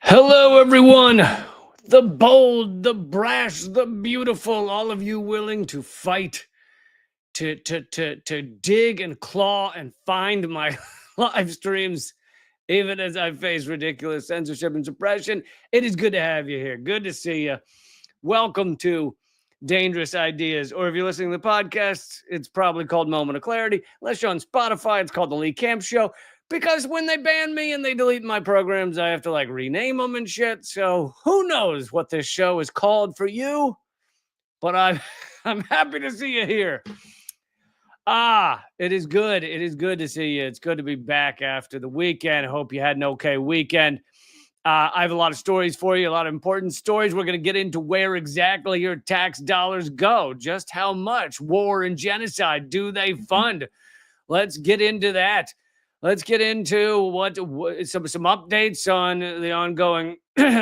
Hello, everyone. The bold, the brash, the beautiful, all of you willing to fight, to dig and claw and find my live streams, even as I face ridiculous censorship and suppression. It is good to have you here. Good to see you. Welcome to Dangerous Ideas, or if you're listening to the podcast, it's probably called Moment of Clarity. Unless you're on Spotify, it's called The Lee Camp Show. Because when they ban me and they delete my programs, I have to rename them and shit. So who knows what this show is called for you? But I'm happy to see you here. It is good. It is good to see you. It's good to be back after the weekend. I hope you had an okay weekend. I have a lot of stories for you, a lot of important stories. We're going to get into where exactly your tax dollars go. Just how much war and genocide do they fund? Let's get into that. Let's get into what some updates on the ongoing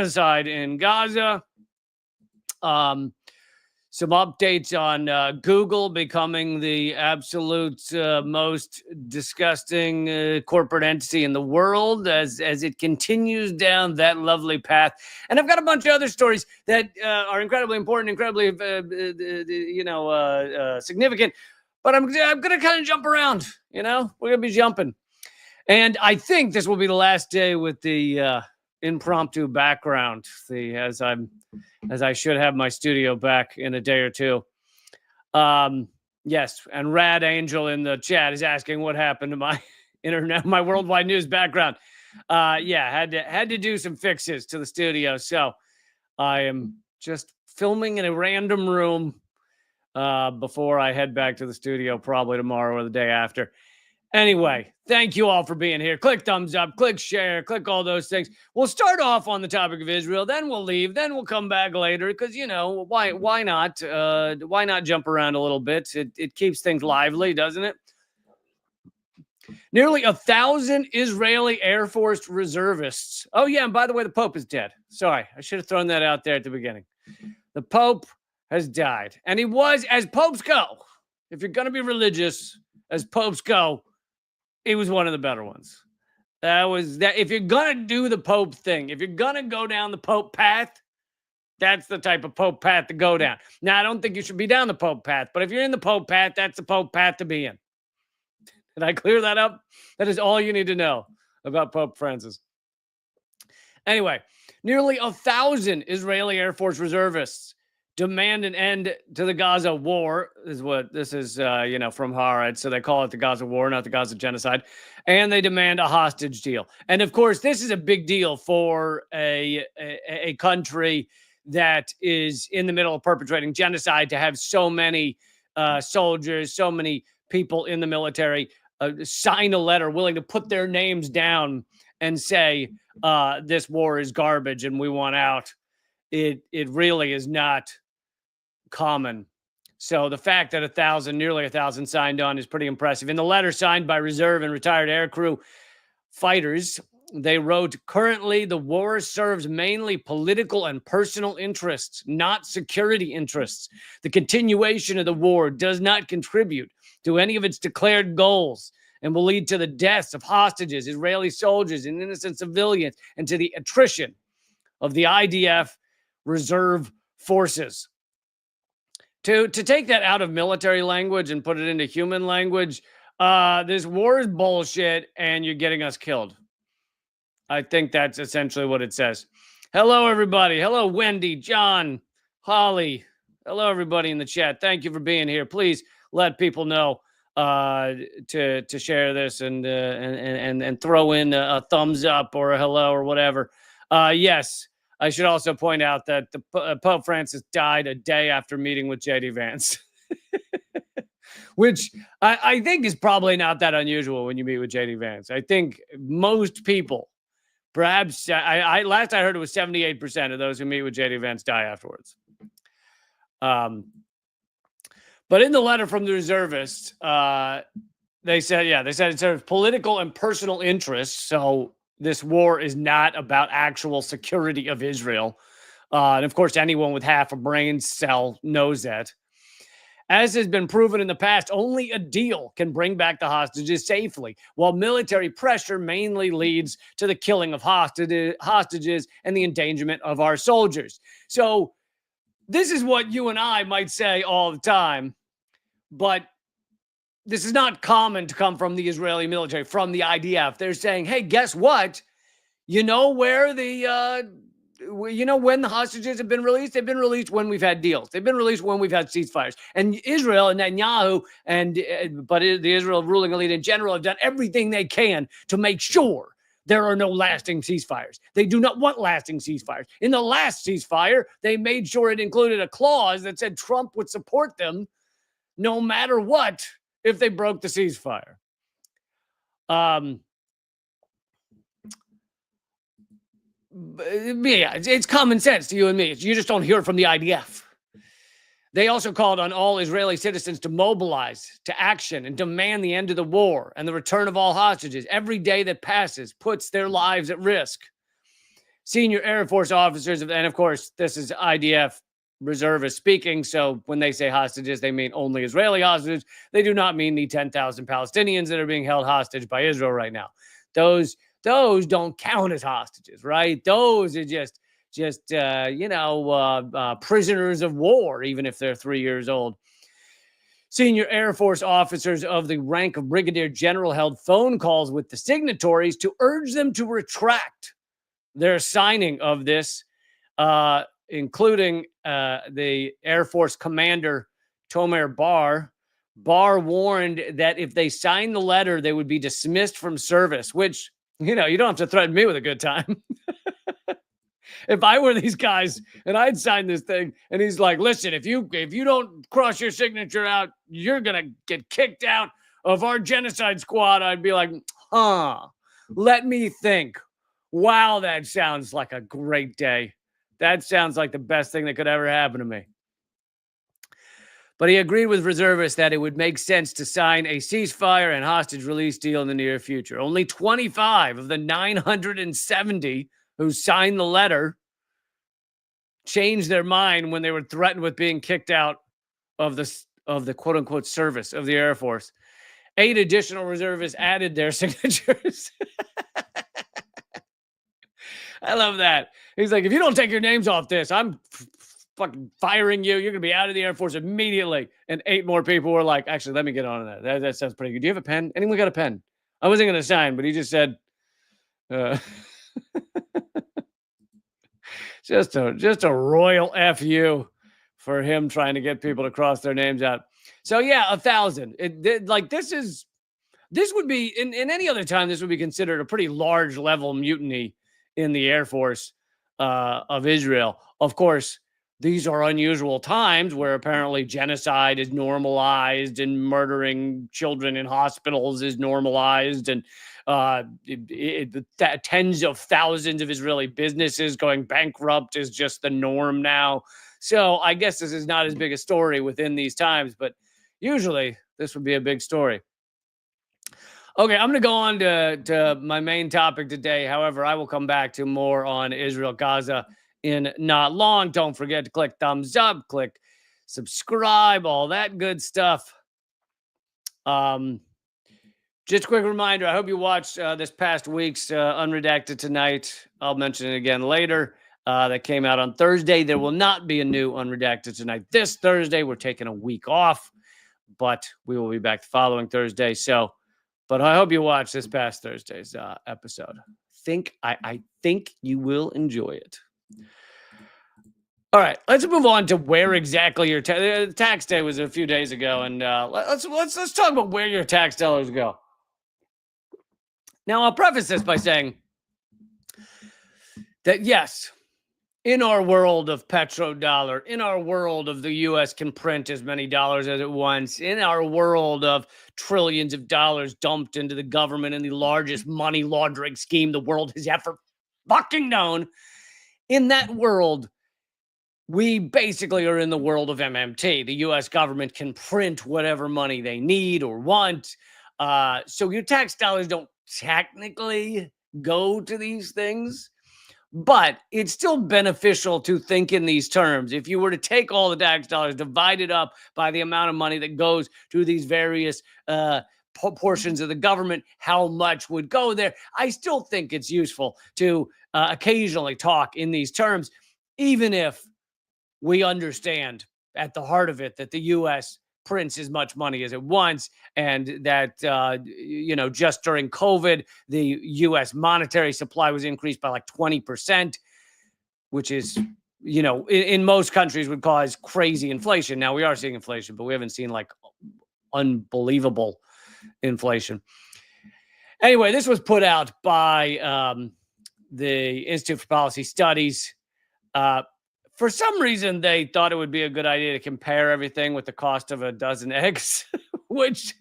side in Gaza. Some updates on Google becoming the absolute most disgusting corporate entity in the world as it continues down that lovely path. And I've got a bunch of other stories that are incredibly important, incredibly significant. But I'm going to kind of jump around. We're going to be jumping. And I think this will be the last day with the impromptu background. As I should have my studio back in a day or two. Yes, and Rad Angel in the chat is asking what happened to my internet, my worldwide news background. Had to do some fixes to the studio, so I am just filming in a random room before I head back to the studio, probably tomorrow or the day after. Anyway, thank you all for being here. Click thumbs up, click share, click all those things. We'll start off on the topic of Israel, then we'll leave, then we'll come back later because, why not? Why not jump around a little bit? It keeps things lively, doesn't it? Nearly 1,000 Israeli Air Force reservists. Oh, yeah, and by the way, the Pope is dead. Sorry, I should have thrown that out there at the beginning. The Pope has died. And he was, as popes go, if you're going to be religious, as popes go, he was one of the better ones. If you're going to do the Pope thing, if you're going to go down the Pope path, that's the type of Pope path to go down. Now, I don't think you should be down the Pope path, but if you're in the Pope path, that's the Pope path to be in. Did I clear that up? That is all you need to know about Pope Francis. Anyway, nearly 1,000 Israeli Air Force reservists demand an end to the Gaza war, is what this is, from Haaretz. So they call it the Gaza war, not the Gaza genocide. And they demand a hostage deal. And of course, this is a big deal for a country that is in the middle of perpetrating genocide to have so many soldiers, so many people in the military sign a letter willing to put their names down and say, this war is garbage and we want out. It really is not common. So the fact that nearly 1,000 signed on is pretty impressive. In the letter signed by reserve and retired aircrew fighters, they wrote, currently the war serves mainly political and personal interests, not security interests. The continuation of the war does not contribute to any of its declared goals and will lead to the deaths of hostages, Israeli soldiers, and innocent civilians, and to the attrition of the IDF reserve forces. To take that out of military language and put it into human language, this war is bullshit and you're getting us killed. I think that's essentially what it says. Hello, everybody. Hello, Wendy, John, Holly. Hello, everybody in the chat. Thank you for being here. Please let people know to share this and throw in a thumbs up or a hello or whatever. Yes. I should also point out that the Pope Francis died a day after meeting with J.D. Vance, which I think is probably not that unusual when you meet with J.D. Vance. I think most people, perhaps, last I heard it was 78% of those who meet with J.D. Vance die afterwards. But in the letter from the reservists, they said it serves political and personal interests. So this war is not about actual security of Israel. And of course, anyone with half a brain cell knows that. As has been proven in the past, only a deal can bring back the hostages safely, while military pressure mainly leads to the killing of hostages and the endangerment of our soldiers. So, this is what you and I might say all the time, but this is not common to come from the Israeli military, from the IDF. They're saying, hey, guess what? You know where when the hostages have been released? They've been released when we've had deals. They've been released when we've had ceasefires. And Israel and Netanyahu the Israel ruling elite in general have done everything they can to make sure there are no lasting ceasefires. They do not want lasting ceasefires. In the last ceasefire, they made sure it included a clause that said Trump would support them no matter what if they broke the ceasefire. Yeah, it's common sense to you and me. You just don't hear it from the IDF. They also called on all Israeli citizens to mobilize to action and demand the end of the war and the return of all hostages. Every day that passes puts their lives at risk. Senior Air Force officers, and of course, this is IDF reservists speaking, so when they say hostages, they mean only Israeli hostages. They do not mean the 10,000 Palestinians that are being held hostage by Israel right now. Those don't count as hostages, right? Those are just prisoners of war, even if they're 3 years old. Senior Air Force officers of the rank of brigadier general held phone calls with the signatories to urge them to retract their signing of this, including the Air Force commander, Tomer Bar. Bar warned that if they signed the letter, they would be dismissed from service, which, you don't have to threaten me with a good time. If I were these guys and I'd signed this thing and he's like, listen, if you don't cross your signature out, you're going to get kicked out of our genocide squad. I'd be like, let me think. Wow, that sounds like a great day. That sounds like the best thing that could ever happen to me. But he agreed with reservists that it would make sense to sign a ceasefire and hostage release deal in the near future. Only 25 of the 970 who signed the letter changed their mind when they were threatened with being kicked out of the quote unquote service of the Air Force. 8 additional reservists added their signatures. I love that. He's like, if you don't take your names off this, I'm fucking firing you. You're going to be out of the Air Force immediately. And 8 more people were like, actually, let me get on that. That sounds pretty good. Do you have a pen? Anyone got a pen? I wasn't going to sign, but he just said, just a royal FU for him trying to get people to cross their names out. So yeah, 1,000. This would be in any other time, this would be considered a pretty large level mutiny in the Air Force of Israel. Of course, these are unusual times where apparently genocide is normalized and murdering children in hospitals is normalized, and tens of thousands of Israeli businesses going bankrupt is just the norm now. So I guess this is not as big a story within these times, but usually this would be a big story. Okay, I'm going to go on to my main topic today. However, I will come back to more on Israel, Gaza in not long. Don't forget to click thumbs up, click subscribe, all that good stuff. Just a quick reminder, I hope you watched this past week's Unredacted Tonight. I'll mention it again later. That came out on Thursday. There will not be a new Unredacted Tonight this Thursday. We're taking a week off, but we will be back the following Thursday. But I hope you watched this past Thursday's episode. I think you will enjoy it. All right, let's move on to where exactly your tax day was a few days ago, and let's talk about where your tax dollars go. Now, I'll preface this by saying that yes, in our world of petrodollar, in our world of the U.S. can print as many dollars as it wants, in our world of trillions of dollars dumped into the government in the largest money laundering scheme the world has ever fucking known, in that world, we basically are in the world of MMT. The U.S. government can print whatever money they need or want. So your tax dollars don't technically go to these things, But it's still beneficial to think in these terms. If you were to take all the tax dollars, divide it up by the amount of money that goes to these various portions of the government, how much would go there? I still think it's useful to occasionally talk in these terms, even if we understand at the heart of it that the U.S. prints as much money as it wants, and that just during COVID, the U.S. monetary supply was increased by like 20%, which is in most countries would cause crazy inflation. Now we are seeing inflation, but we haven't seen like unbelievable inflation. Anyway, this was put out by the Institute for Policy Studies. For some reason, they thought it would be a good idea to compare everything with the cost of a dozen eggs, which,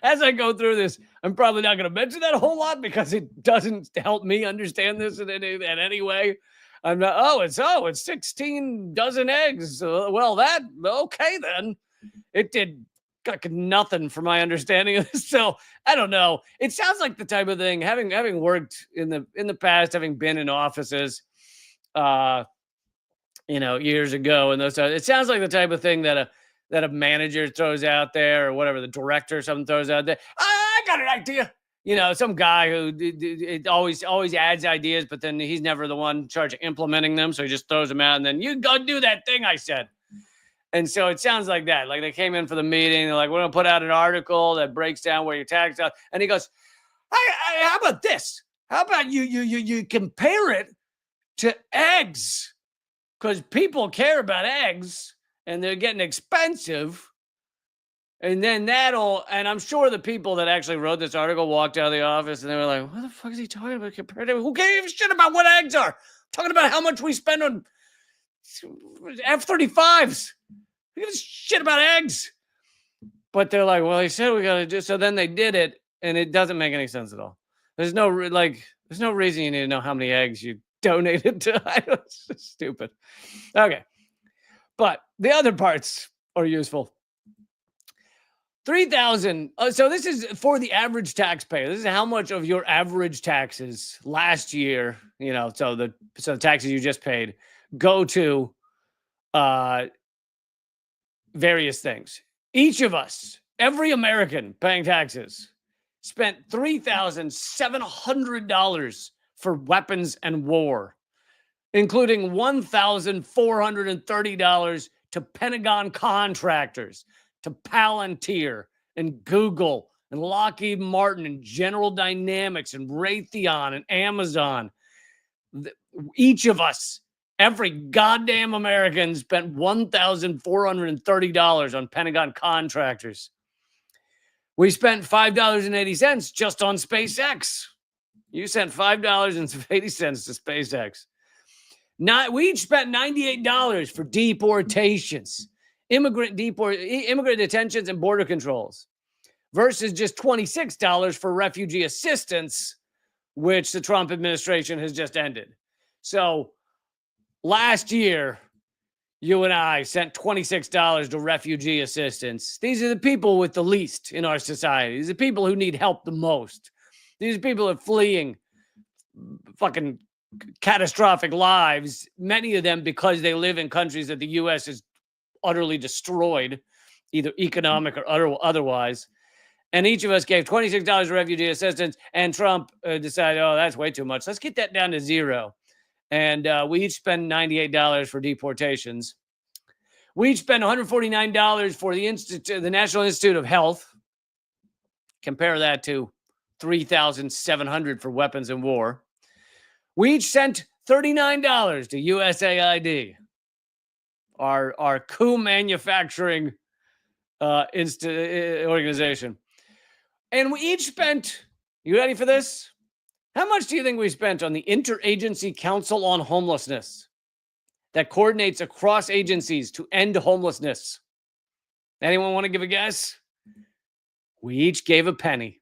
as I go through this, I'm probably not going to mention that a whole lot because it doesn't help me understand this in any way. I'm not, it's 16 dozen eggs. Okay, then. It did nothing for my understanding of this. So I don't know. It sounds like the type of thing, having worked in the past, having been in offices, years ago, and it sounds like the type of thing that a manager throws out there, or whatever, the director or something throws out there. I got an idea. Some guy who it always adds ideas, but then he's never the one in charge of implementing them, so he just throws them out, and then you go do that thing I said. And so it sounds like that. Like they came in for the meeting, they're like, we're gonna put out an article that breaks down where your tax out, and he goes, how about this? How about you compare it to eggs? Because people care about eggs and they're getting expensive. And then and I'm sure the people that actually wrote this article walked out of the office and they were like, what the fuck is he talking about? Comparative? Who gave a shit about what eggs are? I'm talking about how much we spend on F-35s. Who gives a shit about eggs? But they're like, well, he said we got to do. So then they did it, and it doesn't make any sense at all. There's no reason you need to know how many eggs you donated to. It's just stupid. Okay. But the other parts are useful. 3,000. So this is for the average taxpayer. This is how much of your average taxes last year, so the taxes you just paid go to various things. Each of us, every American paying taxes, spent $3,700 for weapons and war, including $1,430 to Pentagon contractors, to Palantir and Google and Lockheed Martin and General Dynamics and Raytheon and Amazon. Each of us, every goddamn American, spent $1,430 on Pentagon contractors. We spent $5.80 just on SpaceX. You sent $5.80 to SpaceX. We each spent $98 for deportations, immigrant detentions and border controls, versus just $26 for refugee assistance, which the Trump administration has just ended. So last year, you and I sent $26 to refugee assistance. These are the people with the least in our society. These are people who need help the most. These people are fleeing fucking catastrophic lives, many of them because they live in countries that the U.S. has utterly destroyed, either economic or otherwise. And each of us gave $26 to refugee assistance, and Trump decided, that's way too much. Let's get that down to zero. And we each spend $98 for deportations. We each spend $149 for the National Institute of Health. Compare that to $3,700 for weapons and war. We each sent $39 to USAID, our coup manufacturing organization. And we each spent, you ready for this? How much do you think we spent on the Interagency Council on Homelessness that coordinates across agencies to end homelessness? Anyone want to give a guess? We each gave a penny.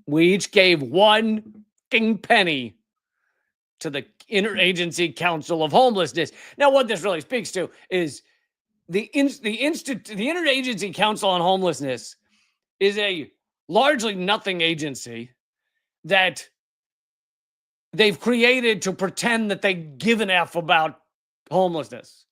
We each gave one penny to the Interagency Council of Homelessness. Now, what this really speaks to is the Interagency Council on Homelessness is a largely nothing agency that they've created to pretend that they give an F about homelessness.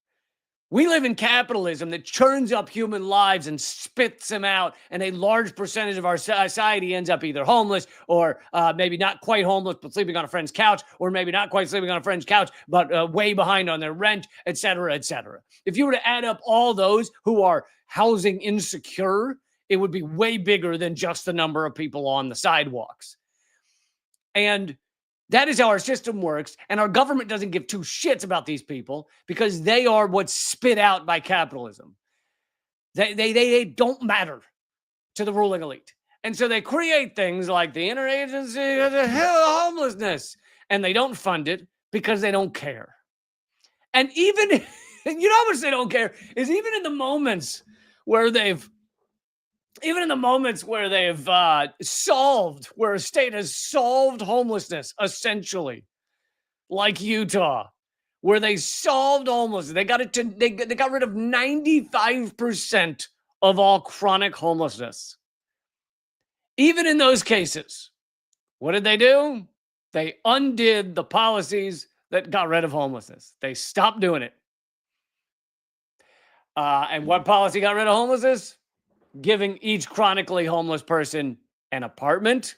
We live in capitalism that churns up human lives and spits them out, and a large percentage of our society ends up either homeless or maybe not quite homeless, but sleeping on a friend's couch, or maybe not quite sleeping on a friend's couch, but way behind on their rent, et cetera, et cetera. If you were to add up all those who are housing insecure, it would be way bigger than just the number of people on the sidewalks. And that is how our system works. And our government doesn't give two shits about these people because they are what's spit out by capitalism. They don't matter to the ruling elite. And so they create things like the Interagency of the Homelessness, and they don't fund it because they don't care. And even, you know how much they don't care is even in the moments where they've solved, where a state has solved homelessness, essentially, like Utah, where they solved homelessness. They got rid of 95% of all chronic homelessness. Even in those cases, what did they do? They undid the policies that got rid of homelessness. They stopped doing it. And what policy got rid of homelessness? Giving each chronically homeless person an apartment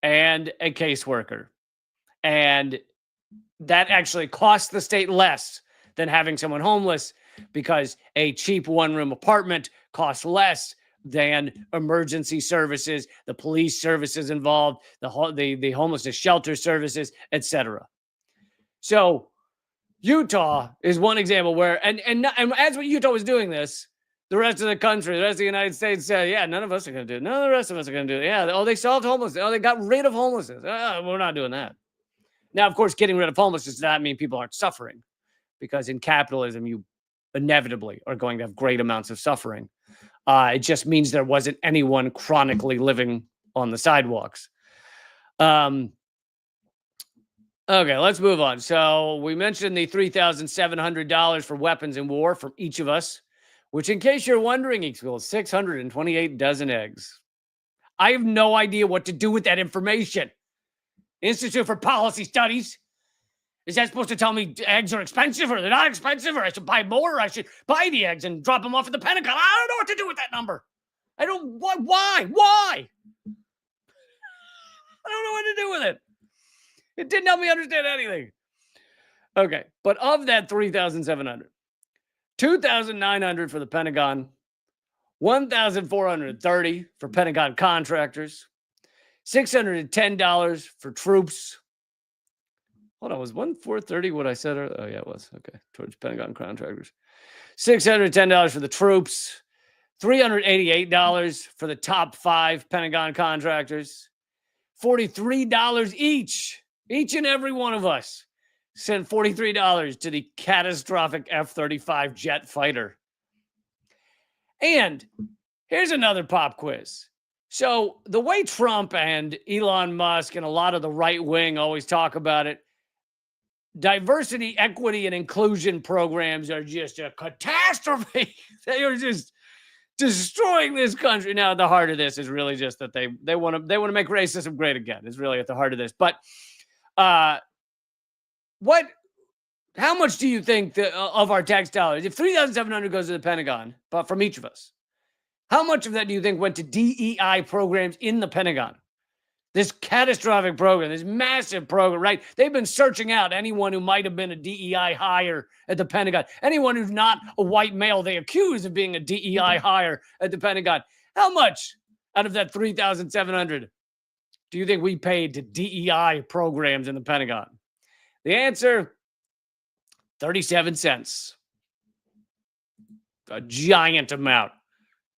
and a caseworker. And that actually costs the state less than having someone homeless because a cheap one-room apartment costs less than emergency services, the police services involved, the homelessness shelter services, etc. So Utah is one example where, and as Utah was doing this, the rest of the country, the rest of the United States said, yeah, none of us are going to do it. None of the rest of us are going to do it. Yeah, oh, they solved homelessness. Oh, they got rid of homelessness. We're not doing that. Now, of course, getting rid of homelessness does not mean people aren't suffering, because in capitalism, you inevitably are going to have great amounts of suffering. It just means there wasn't anyone chronically living on the sidewalks. Okay, let's move on. So we mentioned the $3,700 for weapons in war from each of us, which, in case you're wondering, equals 628 dozen eggs. I have no idea what to do with that information. Institute for Policy Studies. Is that supposed to tell me eggs are expensive or they're not expensive, or I should buy more, or I should buy the eggs and drop them off at the Pentagon? I don't know what to do with that number. Why? I don't know what to do with it. It didn't help me understand anything. Okay, but of that 3,700, 2,900 for the Pentagon, 1,430 for Pentagon contractors, $610 for troops. Hold on, was 1,430 what I said? Oh, yeah, it was. Okay, towards Pentagon contractors. $610 for the troops, $388 for the top 5 Pentagon contractors, $43 each and every one of us sent $43 to the catastrophic F-35 jet fighter. And here's another pop quiz. So the way Trump and Elon Musk and a lot of the right wing always talk about it, diversity, equity, and inclusion programs are just a catastrophe. They are just destroying this country. Now, at the heart of this is really just that they want to make racism great again. Is really at the heart of this. But how much do you think of our tax dollars, if 3,700 goes to the Pentagon, but from each of us, how much of that do you think went to DEI programs in the Pentagon? This catastrophic program, this massive program, right? They've been searching out anyone who might have been a DEI hire at the Pentagon. Anyone who's not a white male they accuse of being a DEI hire at the Pentagon. How much out of that 3,700 do you think we paid to DEI programs in the Pentagon? The answer, 37 cents. A giant amount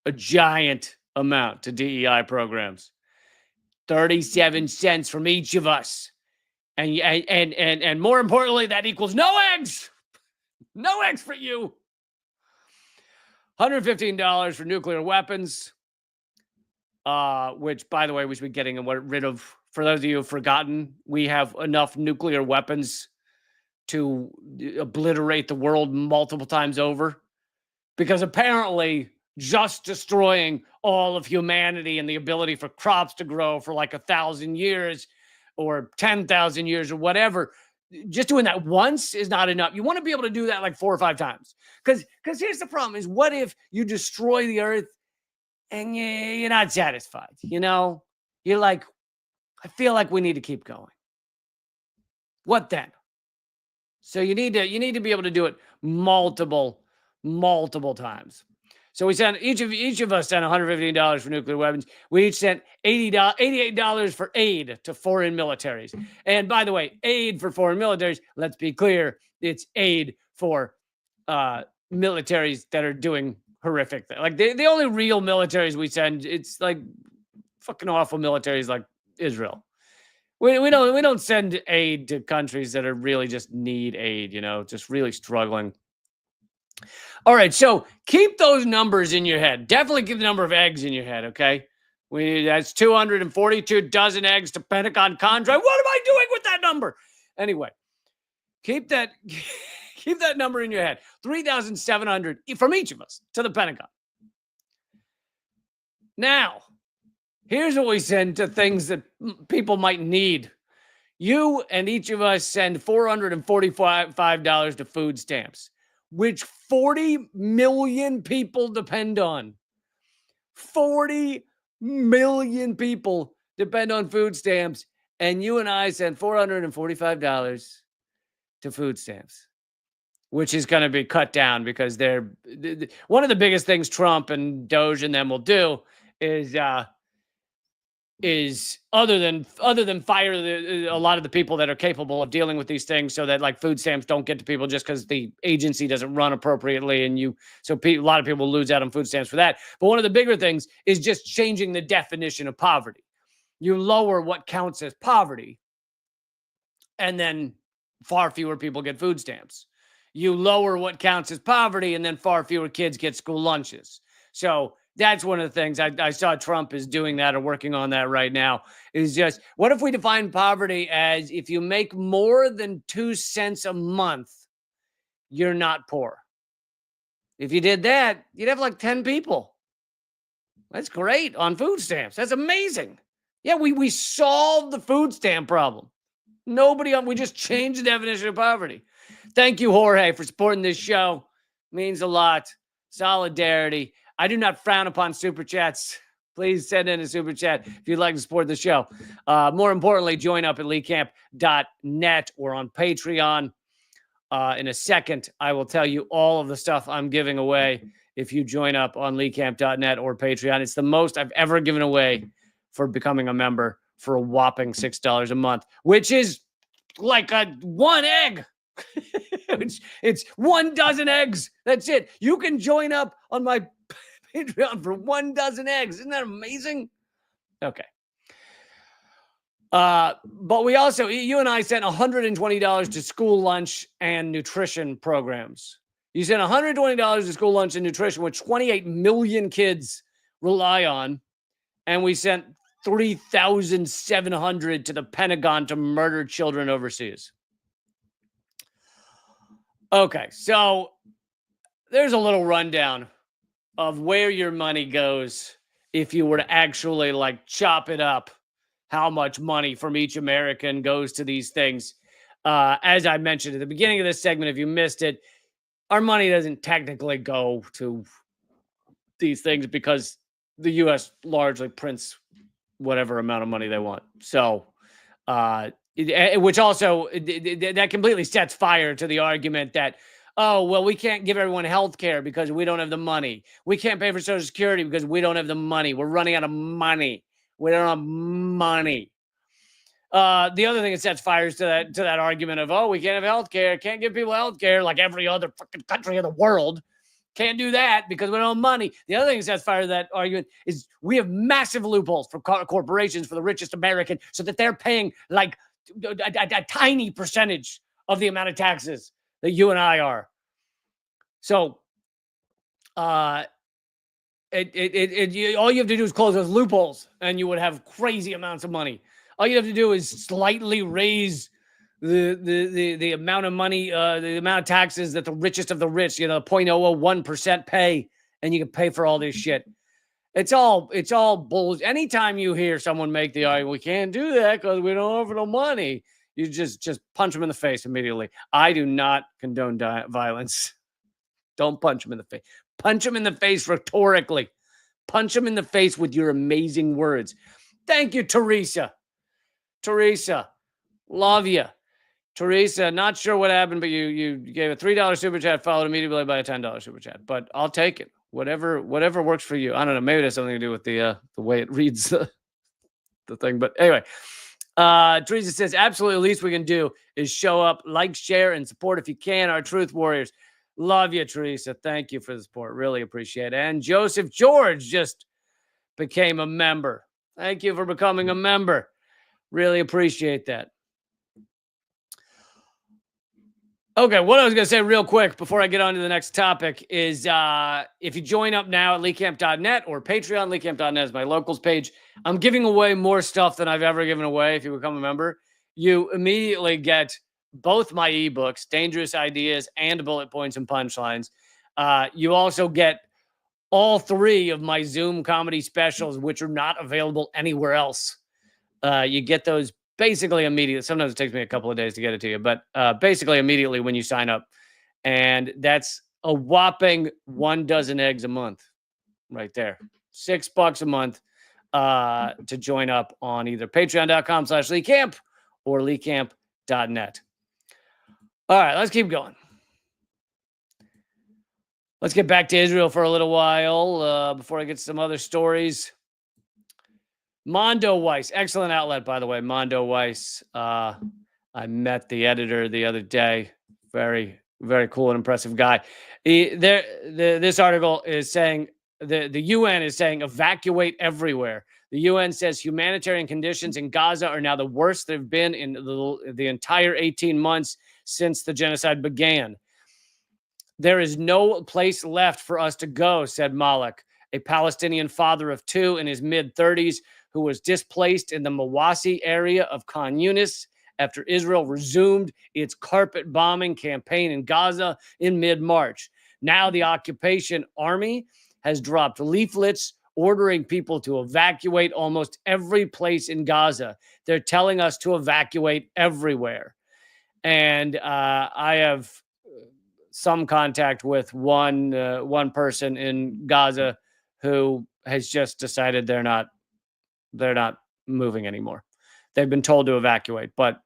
to DEI programs. 37 cents from each of us. And more importantly, that equals no eggs. No eggs for you. $115 for nuclear weapons, which, by the way, we should be getting rid of. For those of you who have forgotten, we have enough nuclear weapons to obliterate the world multiple times over, because apparently just destroying all of humanity and the ability for crops to grow for like 1,000 years or 10,000 years or whatever. Just doing that once is not enough. You want to be able to do that like 4 or 5 times. Because here's the problem is, what if you destroy the earth and you're not satisfied? You know, you're like, I feel like we need to keep going. What then? So you need to be able to do it multiple times. So we sent each of us sent $115 for nuclear weapons. We each sent $88 for aid to foreign militaries. And by the way, aid for foreign militaries, let's be clear, it's aid for militaries that are doing horrific things. Like the only real militaries we send, it's like fucking awful militaries like Israel. We don't send aid to countries that are really just need aid, you know, just really struggling. All right, so keep those numbers in your head. Definitely keep the number of eggs in your head, okay? That's 242 dozen eggs to Pentagon contract. What am I doing with that number? Anyway, keep that number in your head. 3,700 from each of us to the Pentagon. Now, here's what we send to things that people might need. You and each of us send $445 to food stamps, which 40 million people depend on. 40 million people depend on food stamps, and you and I send $445 to food stamps, which is going to be cut down because they're one of the biggest things Trump and Doge and them will do is other than fire a lot of the people that are capable of dealing with these things, so that like food stamps don't get to people just because the agency doesn't run appropriately, and a lot of people lose out on food stamps for that. But one of the bigger things is just changing the definition of poverty. You lower what counts as poverty, and then far fewer people get food stamps. You lower what counts as poverty, and then far fewer kids get school lunches. So that's one of the things I saw Trump is doing that or working on that right now, is just, what if we define poverty as if you make more than 2 cents a month, you're not poor. If you did that, you'd have like 10 people. That's great on food stamps. That's amazing. Yeah, we solved the food stamp problem. We just changed the definition of poverty. Thank you, Jorge, for supporting this show. Means a lot. Solidarity. I do not frown upon super chats. Please send in a super chat if you'd like to support the show. More importantly, join up at leecamp.net or on Patreon. In a second, I will tell you all of the stuff I'm giving away if you join up on leecamp.net or Patreon. It's the most I've ever given away for becoming a member for a whopping $6 a month, which is like one egg. It's 1 dozen eggs. That's it. You can join up on my Patreon for 1 dozen eggs. Isn't that amazing? Okay. But we also, you and I sent $120 to school lunch and nutrition programs. You sent $120 to school lunch and nutrition, which 28 million kids rely on. And we sent $3,700 to the Pentagon to murder children overseas. Okay, so there's a little rundown of where your money goes if you were to actually like chop it up, how much money from each American goes to these things. As I mentioned at the beginning of this segment, if you missed it, our money doesn't technically go to these things because the U.S. largely prints whatever amount of money they want. So, which also, that completely sets fire to the argument that, oh, well, we can't give everyone health care because we don't have the money. We can't pay for Social Security because we don't have the money. We're running out of money. We don't have money. The other thing that sets fires to that argument of, oh, we can't have health care, can't give people health care like every other fucking country in the world. Can't do that because we don't have money. The other thing that sets fire to that argument is we have massive loopholes for corporations, for the richest American, so that they're paying like a tiny percentage of the amount of taxes that you and I are. So, all you have to do is close those loopholes, and you would have crazy amounts of money. All you have to do is slightly raise the amount of money, the amount of taxes that the richest of the rich, 0.001% pay, and you can pay for all this shit. It's all bullshit. Anytime you hear someone make the argument, we can't do that because we don't have no money, you just punch them in the face immediately. I do not condone violence. Don't punch them in the face. Punch them in the face rhetorically. Punch them in the face with your amazing words. Thank you, Teresa. Teresa, love you. Teresa, not sure what happened, but you gave a $3 super chat followed immediately by a $10 super chat. But I'll take it. Whatever works for you. I don't know. Maybe it has something to do with the way it reads the thing. But anyway, Teresa says, absolutely, the least we can do is show up, like, share, and support if you can. Our truth warriors. Love you, Teresa. Thank you for the support. Really appreciate it. And Joseph George just became a member. Thank you for becoming a member. Really appreciate that. Okay, what I was going to say real quick before I get on to the next topic is if you join up now at leecamp.net or Patreon, leecamp.net is my locals page. I'm giving away more stuff than I've ever given away if you become a member. You immediately get both my ebooks, Dangerous Ideas and Bullet Points and Punchlines. You also get all 3 of my Zoom comedy specials, which are not available anywhere else. You get those basically immediately. Sometimes it takes me a couple of days to get it to you, but basically immediately when you sign up. And that's a whopping 1 dozen eggs a month right there. $6 a month to join up on either patreon.com/leecamp or leecamp.net. All right, let's keep going. Let's get back to Israel for a little while before I get to some other stories. Mondo Weiss, excellent outlet, by the way. Mondo Weiss. I met the editor the other day. Very, very cool and impressive guy. This article is saying the UN is saying evacuate everywhere. The UN says humanitarian conditions in Gaza are now the worst they've been in the entire 18 months since the genocide began. There is no place left for us to go, said Malik, a Palestinian father of 2 in his mid-30s who was displaced in the Mawasi area of Khan Yunis after Israel resumed its carpet bombing campaign in Gaza in mid-March. Now the occupation army has dropped leaflets ordering people to evacuate almost every place in Gaza. They're telling us to evacuate everywhere. And I have some contact with one person in Gaza who has just decided they're not moving anymore. They've been told to evacuate, but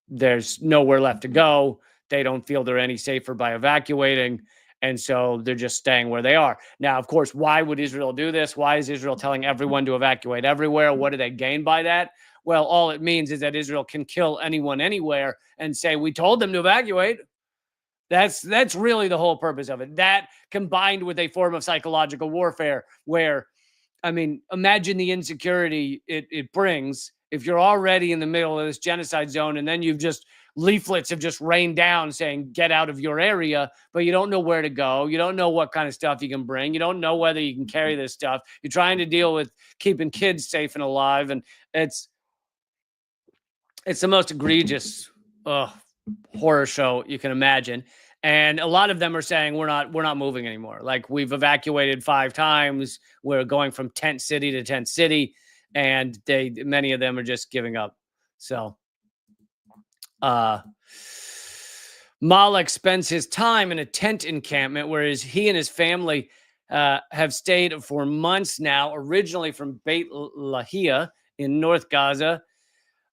there's nowhere left to go. They don't feel they're any safer by evacuating. And so they're just staying where they are. Now, of course, why would Israel do this? Why is Israel telling everyone to evacuate everywhere? What do they gain by that? Well, all it means is that Israel can kill anyone anywhere and say, we told them to evacuate. That's really the whole purpose of it. That combined with a form of psychological warfare where, I mean, imagine the insecurity it brings if you're already in the middle of this genocide zone and then leaflets have just rained down saying, get out of your area, but you don't know where to go. You don't know what kind of stuff you can bring. You don't know whether you can carry this stuff. You're trying to deal with keeping kids safe and alive. And it's the most egregious horror show you can imagine. And a lot of them are saying we're not moving anymore. Like, we've evacuated 5 times. We're going from tent city to tent city, and many of them are just giving up. So Malik spends his time in a tent encampment, whereas he and his family have stayed for months now, originally from Beit Lahia in North Gaza.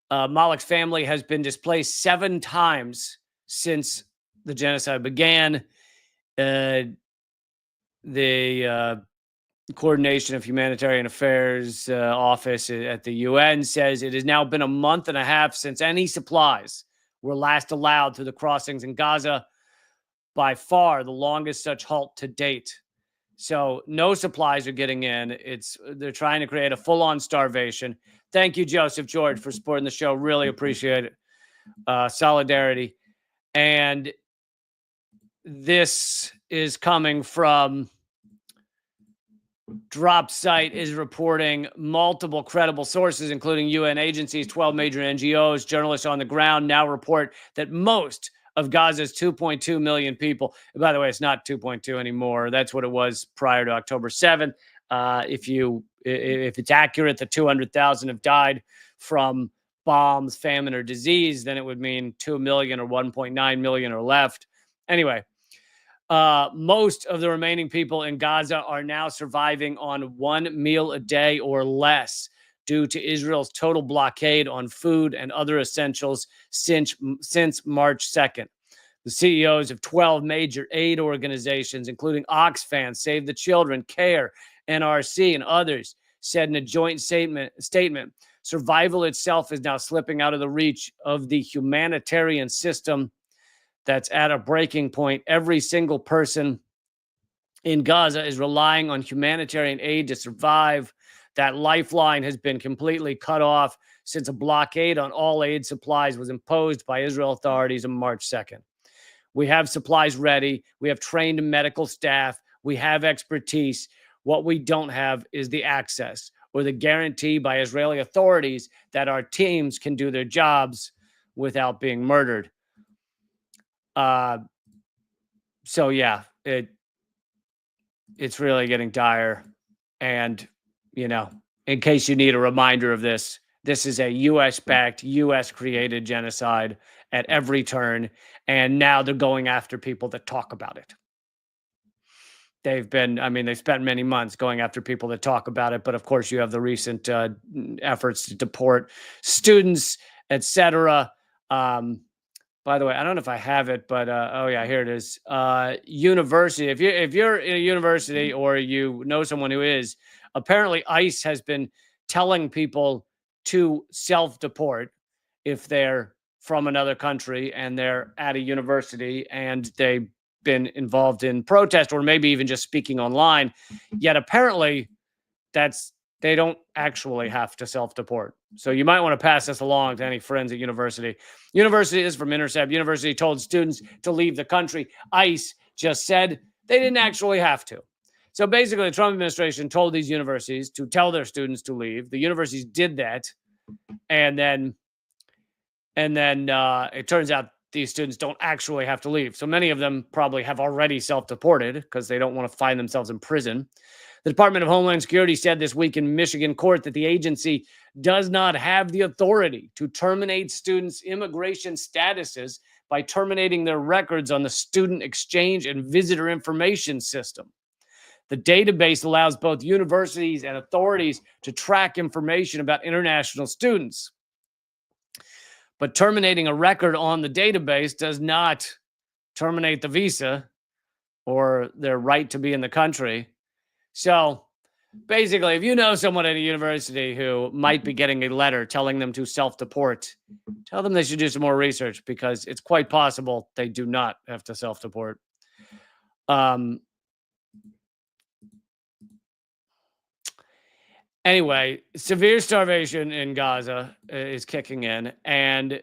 Malik's family has been displaced 7 times since the genocide began. The Coordination of Humanitarian Affairs office at the UN says it has now been a month and a half since any supplies were last allowed through the crossings in Gaza, by far the longest such halt to date. So no supplies are getting in. They're trying to create a full-on starvation. Thank you, Joseph George, for supporting the show. Really appreciate it. Solidarity. And this is coming from Drop Site is reporting multiple credible sources, including UN agencies, 12 major NGOs, journalists on the ground now report that most of Gaza's 2.2 million people, by the way, it's not 2.2 anymore. That's what it was prior to October 7th. If it's accurate that 200,000 have died from bombs, famine, or disease, then it would mean 2 million or 1.9 million are left. Anyway, most of the remaining people in Gaza are now surviving on 1 meal a day or less due to Israel's total blockade on food and other essentials since March 2nd. The CEOs of 12 major aid organizations, including Oxfam, Save the Children, CARE, NRC, and others, said in a joint statement, survival itself is now slipping out of the reach of the humanitarian system that's at a breaking point. Every single person in Gaza is relying on humanitarian aid to survive. That lifeline has been completely cut off since a blockade on all aid supplies was imposed by Israel authorities on March 2nd. We have supplies ready. We have trained medical staff. We have expertise. What we don't have is the access or the guarantee by Israeli authorities that our teams can do their jobs without being murdered. So yeah, it's really getting dire. And, you know, in case you need a reminder of this, this is a U.S.-backed, U.S.-created genocide at every turn. And now they're going after people that talk about it. They've spent many months going after people that talk about it. But of course, you have the recent efforts to deport students, etc. By the way, I don't know if I have it, but oh yeah, here it is. University. If you're in a university or you know someone who is, apparently ICE has been telling people to self-deport if they're from another country and they're at a university and they've been involved in protest or maybe even just speaking online. Yet apparently they don't actually have to self-deport. So you might want to pass this along to any friends at university. University is from Intercept. University told students to leave the country. ICE just said they didn't actually have to. So basically, the Trump administration told these universities to tell their students to leave. The universities did that. And then it turns out these students don't actually have to leave. So many of them probably have already self-deported because they don't want to find themselves in prison. The Department of Homeland Security said this week in Michigan court that the agency does not have the authority to terminate students' immigration statuses by terminating their records on the Student Exchange and Visitor Information System. The database allows both universities and authorities to track information about international students. But terminating a record on the database does not terminate the visa or their right to be in the country. So basically, if you know someone at a university who might be getting a letter telling them to self-deport, tell them they should do some more research because it's quite possible they do not have to self-deport. Anyway, severe starvation in Gaza is kicking in, and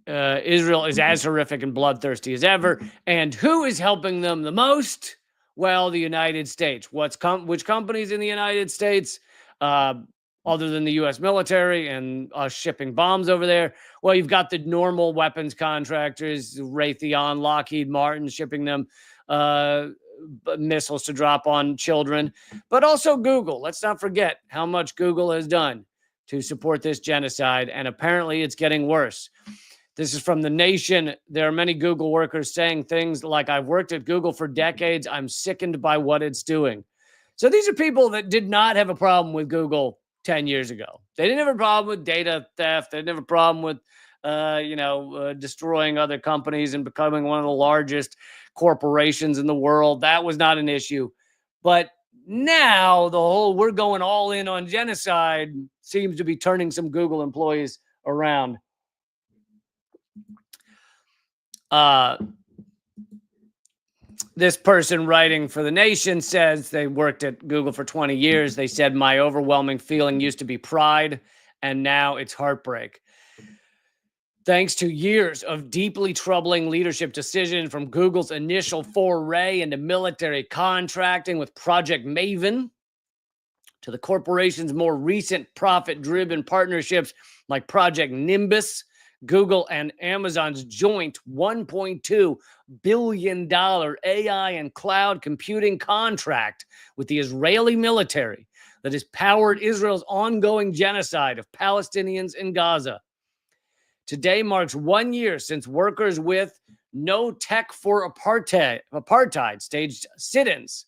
Israel is as horrific and bloodthirsty as ever. And who is helping them the most? Well, the United States. Which companies in the United States, other than the U.S. military and us shipping bombs over there? Well, you've got the normal weapons contractors, Raytheon, Lockheed Martin, shipping them missiles to drop on children, but also Google. Let's not forget how much Google has done to support this genocide, and apparently it's getting worse. This is from The Nation. There are many Google workers saying things like, I've worked at Google for decades. I'm sickened by what it's doing. So these are people that did not have a problem with Google 10 years ago. They didn't have a problem with data theft. They didn't have a problem with destroying other companies and becoming one of the largest corporations in the world. That was not an issue. But now the whole we're going all in on genocide seems to be turning some Google employees around. This person writing for The Nation says they worked at Google for 20 years. They said, my overwhelming feeling used to be pride, and now it's heartbreak. Thanks to years of deeply troubling leadership decisions from Google's initial foray into military contracting with Project Maven to the corporation's more recent profit-driven partnerships like Project Nimbus, Google and Amazon's joint $1.2 billion AI and cloud computing contract with the Israeli military that has powered Israel's ongoing genocide of Palestinians in Gaza. Today marks 1 year since workers with No Tech for Apartheid staged sit-ins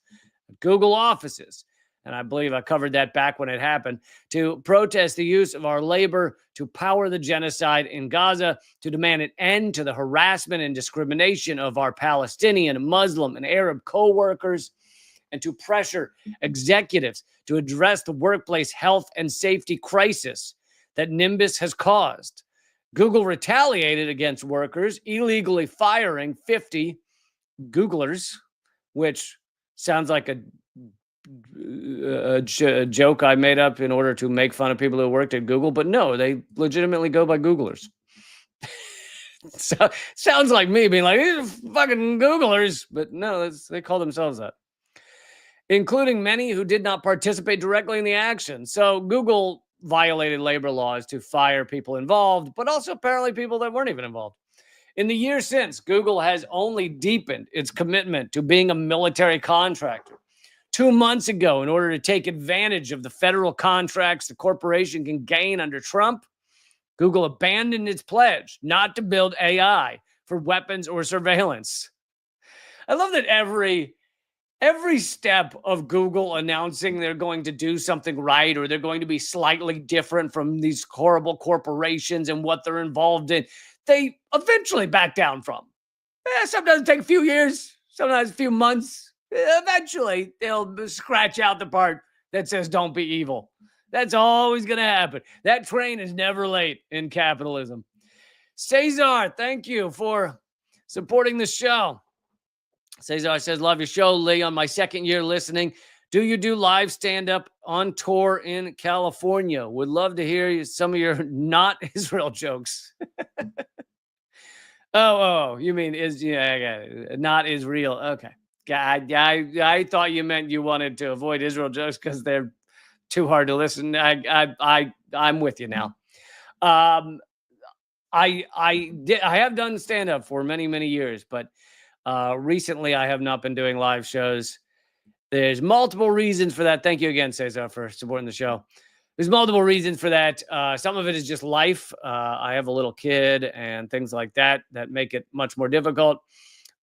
at Google offices. And I believe I covered that back when it happened, to protest the use of our labor to power the genocide in Gaza, to demand an end to the harassment and discrimination of our Palestinian, Muslim, and Arab co-workers, and to pressure executives to address the workplace health and safety crisis that Nimbus has caused. Google retaliated against workers, illegally firing 50 Googlers, which sounds like a joke I made up in order to make fun of people who worked at Google, but no, they legitimately go by Googlers. So sounds like me being like, these are fucking Googlers, but no, they call themselves that, including many who did not participate directly in the action. So Google violated labor laws to fire people involved, but also apparently people that weren't even involved. In the years since, Google has only deepened its commitment to being a military contractor. 2 months ago, in order to take advantage of the federal contracts the corporation can gain under Trump, Google abandoned its pledge not to build AI for weapons or surveillance. I love that every step of Google announcing they're going to do something right, or they're going to be slightly different from these horrible corporations and what they're involved in, they eventually back down from. Sometimes it takes a few years, sometimes a few months. Eventually, they'll scratch out the part that says don't be evil. That's always going to happen. That train is never late in capitalism. Cesar, thank you for supporting the show. Cesar says, love your show, Lee. On my second year listening, do you do live stand-up on tour in California? Would love to hear some of your not Israel jokes. Oh, you mean not Israel. Okay. I thought you meant you wanted to avoid Israel jokes because they're too hard to listen. I'm with you now. I have done stand-up for many years, but recently I have not been doing live shows. There's multiple reasons for that. Thank you again, Cesar, for supporting the show. There's multiple reasons for that. Some of it is just life. I have a little kid and things like that make it much more difficult.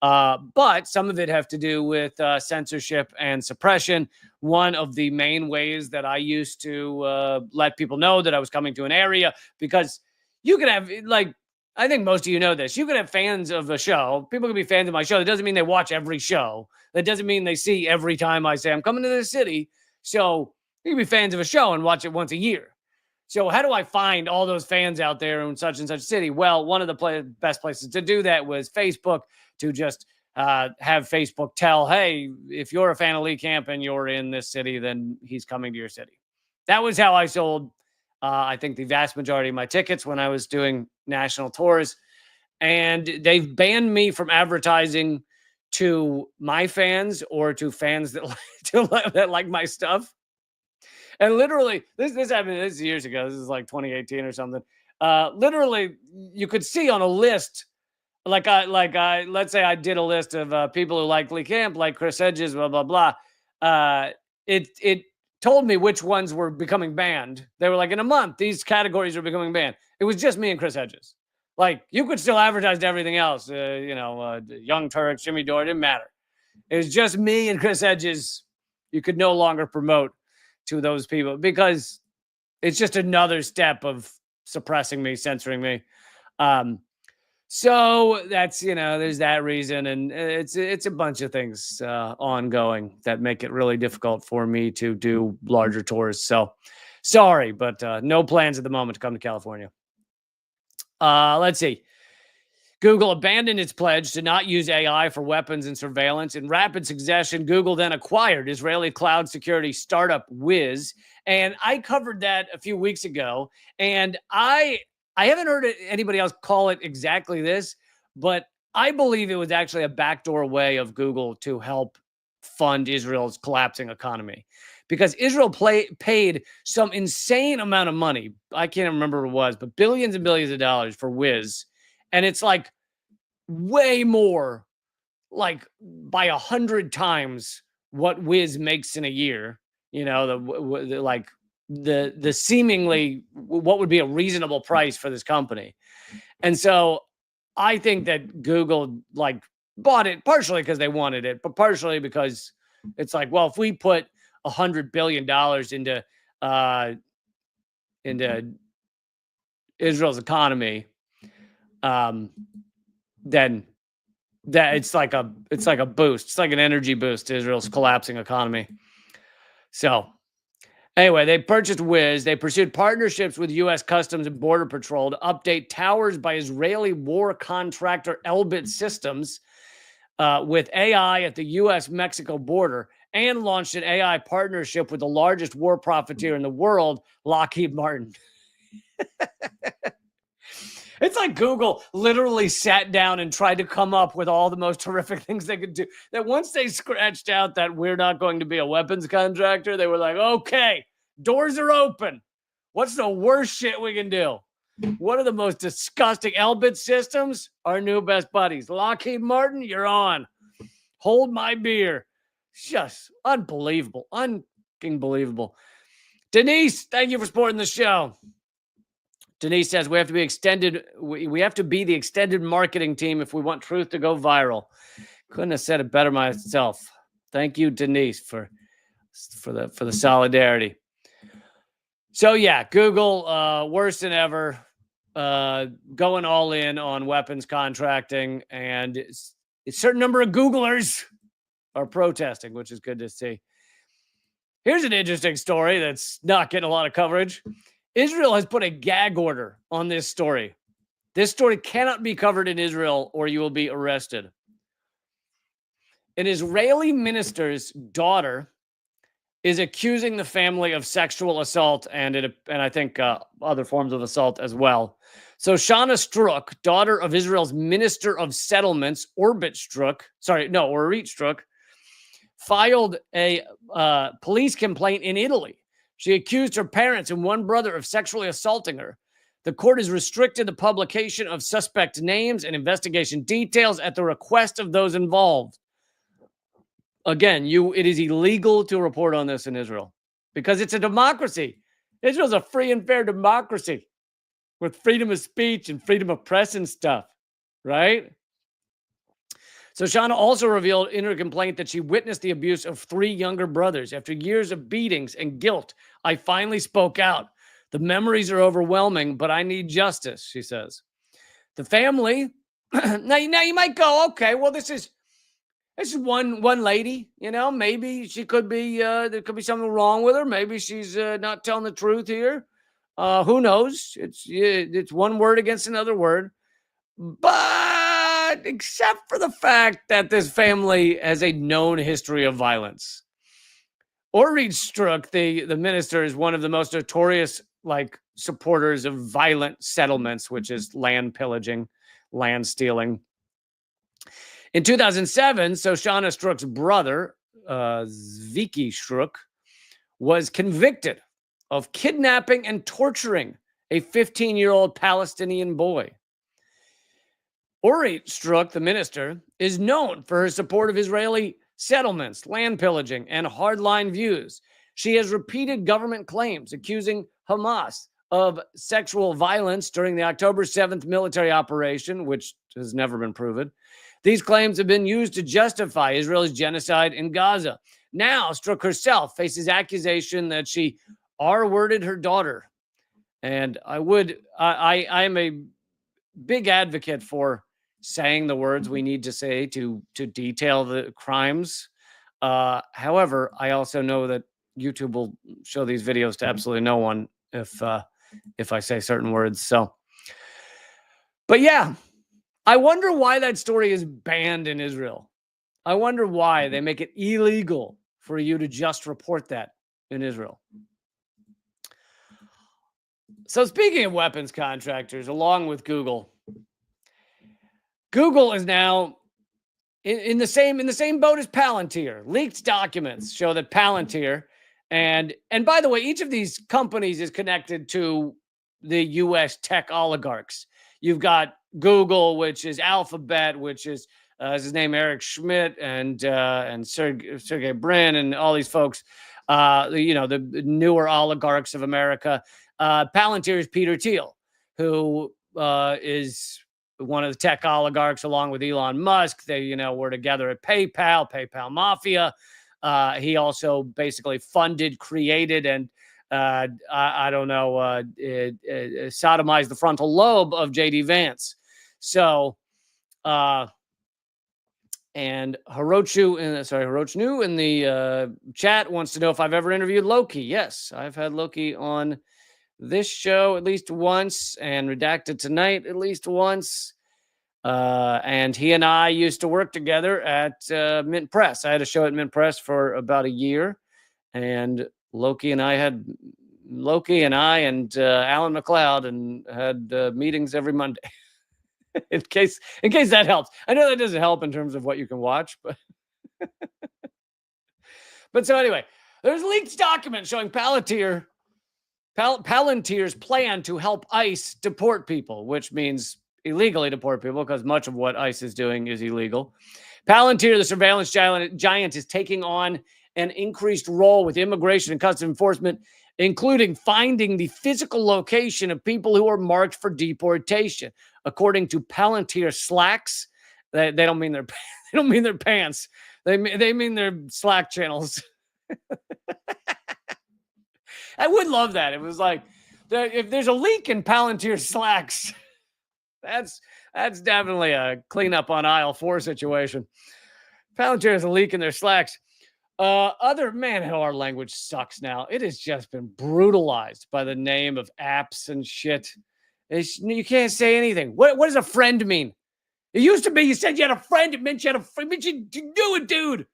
But some of it have to do with censorship and suppression. One of the main ways that I used to let people know that I was coming to an area, because you could have, like, I think most of you know this, you could have fans of a show. People can be fans of my show. That doesn't mean they watch every show. That doesn't mean they see every time I say I'm coming to this city. So you can be fans of a show and watch it once a year. So how do I find all those fans out there in such and such city? Well, one of the best places to do that was Facebook, to just have Facebook tell, hey, if you're a fan of Lee Camp and you're in this city, then he's coming to your city. That was how I sold, I think, the vast majority of my tickets when I was doing national tours. And they've banned me from advertising to my fans or to fans that like my stuff. And literally, this happened. This is years ago. This is like 2018 or something. Literally, you could see on a list, let's say I did a list of people who like Lee Camp, like Chris Hedges, blah blah blah. It told me which ones were becoming banned. They were like, in a month, these categories are becoming banned. It was just me and Chris Hedges. Like, you could still advertise to everything else. Young Turks, Jimmy Dore, didn't matter. It was just me and Chris Hedges. You could no longer promote to those people because it's just another step of suppressing me, censoring me. So that's, there's that reason. And it's a bunch of things ongoing that make it really difficult for me to do larger tours. So sorry, but no plans at the moment to come to California. Let's see. Google abandoned its pledge to not use AI for weapons and surveillance. In rapid succession, Google then acquired Israeli cloud security startup Wiz. And I covered that a few weeks ago. And I haven't heard anybody else call it exactly this, but I believe it was actually a backdoor way of Google to help fund Israel's collapsing economy. because Israel paid some insane amount of money. I can't remember what it was, but billions and billions of dollars for Wiz. And it's like way more, like by 100 times what Wiz makes in a year. You know, the seemingly what would be a reasonable price for this company. And so I think that Google like bought it partially because they wanted it, but partially because it's like, well, if we put $100 billion into Israel's economy, then that it's like a boost. It's like an energy boost to Israel's collapsing economy. So anyway, they purchased Wiz. They pursued partnerships with U.S. Customs and Border Patrol to update towers by Israeli war contractor Elbit Systems with AI at the U.S.-Mexico border, and launched an AI partnership with the largest war profiteer in the world, Lockheed Martin. It's like Google literally sat down and tried to come up with all the most horrific things they could do. That once they scratched out that we're not going to be a weapons contractor, they were like, okay, doors are open. What's the worst shit we can do? What are the most disgusting Elbit Systems? Our new best buddies. Lockheed Martin, you're on. Hold my beer. Just unbelievable. Unbelievable. Denise, thank you for supporting the show. Denise says we have to be extended. We have to be the extended marketing team if we want truth to go viral. Couldn't have said it better myself. Thank you, Denise, for the solidarity. So yeah, Google worse than ever, going all in on weapons contracting, and a certain number of Googlers are protesting, which is good to see. Here's an interesting story that's not getting a lot of coverage. Israel has put a gag order on this story. This story cannot be covered in Israel or you will be arrested. An Israeli minister's daughter is accusing the family of sexual assault and I think other forms of assault as well. So Shana Strzok, daughter of Israel's Minister of Settlements, Orit Strzok, filed a police complaint in Italy. She accused her parents and one brother of sexually assaulting her. The court has restricted the publication of suspect names and investigation details at the request of those involved. Again, it is illegal to report on this in Israel because it's a democracy. Israel's a free and fair democracy with freedom of speech and freedom of press and stuff, right? So Shauna also revealed in her complaint that she witnessed the abuse of 3 younger brothers. After years of beatings and guilt, I finally spoke out. The memories are overwhelming, but I need justice, she says. The family, now you might go, okay, well, this is one lady, you know, maybe she could be, there could be something wrong with her. Maybe she's not telling the truth here. Who knows? It's one word against another word. But except for the fact that this family has a known history of violence. Orit Strzok, the minister, is one of the most notorious supporters of violent settlements, which is land pillaging, land stealing. In 2007, Shoshana Strzok's brother, Zviki Strzok, was convicted of kidnapping and torturing a 15-year-old Palestinian boy. Orit Strzok, the minister, is known for her support of Israeli settlements, land pillaging, and hardline views. She has repeated government claims accusing Hamas of sexual violence during the October 7th military operation, which has never been proven. These claims have been used to justify Israel's genocide in Gaza. Now, Strzok herself faces accusation that she R-worded her daughter. And I am a big advocate for saying the words we need to say to detail the crimes. However, I also know that YouTube will show these videos to absolutely no one if I say certain words. So, but yeah, I wonder why that story is banned in Israel. I wonder why they make it illegal for you to just report that in Israel. So speaking of weapons contractors, along with Google is now in the same boat as Palantir. Leaked documents show that Palantir, And by the way, each of these companies is connected to the US tech oligarchs. You've got Google, which is Alphabet, which is his name Eric Schmidt and Sergey Brin and all these folks. The newer oligarchs of America. Palantir is Peter Thiel, who is one of the tech oligarchs, along with Elon Musk. They, were together at PayPal Mafia. He also basically funded, created, and I don't know, sodomized the frontal lobe of JD Vance. So, and Hirochu in the chat wants to know if I've ever interviewed Loki. Yes, I've had Loki on this show at least once, and Redacted Tonight at least once. And he and I used to work together at Mint Press. I had a show at Mint Press for about a year, and Loki and I and Alan McLeod and had meetings every Monday. in case that helps. I know that doesn't help in terms of what you can watch, but so anyway, there's leaked documents showing Palantir's plan to help ICE deport people, which means illegally deport people, because much of what ICE is doing is illegal. Palantir, the surveillance giant, is taking on an increased role with immigration and customs enforcement, including finding the physical location of people who are marked for deportation. According to Palantir Slacks, they don't mean their pants. They mean their Slack channels. I would love that. It was like, if there's a leak in Palantir Slacks, that's definitely a cleanup on aisle 4 situation. Palantir has a leak in their Slacks. Our language sucks now. It has just been brutalized by the name of apps and shit. You can't say anything. What does a friend mean? It used to be you said you had a friend. It meant you had a friend. It meant you knew a dude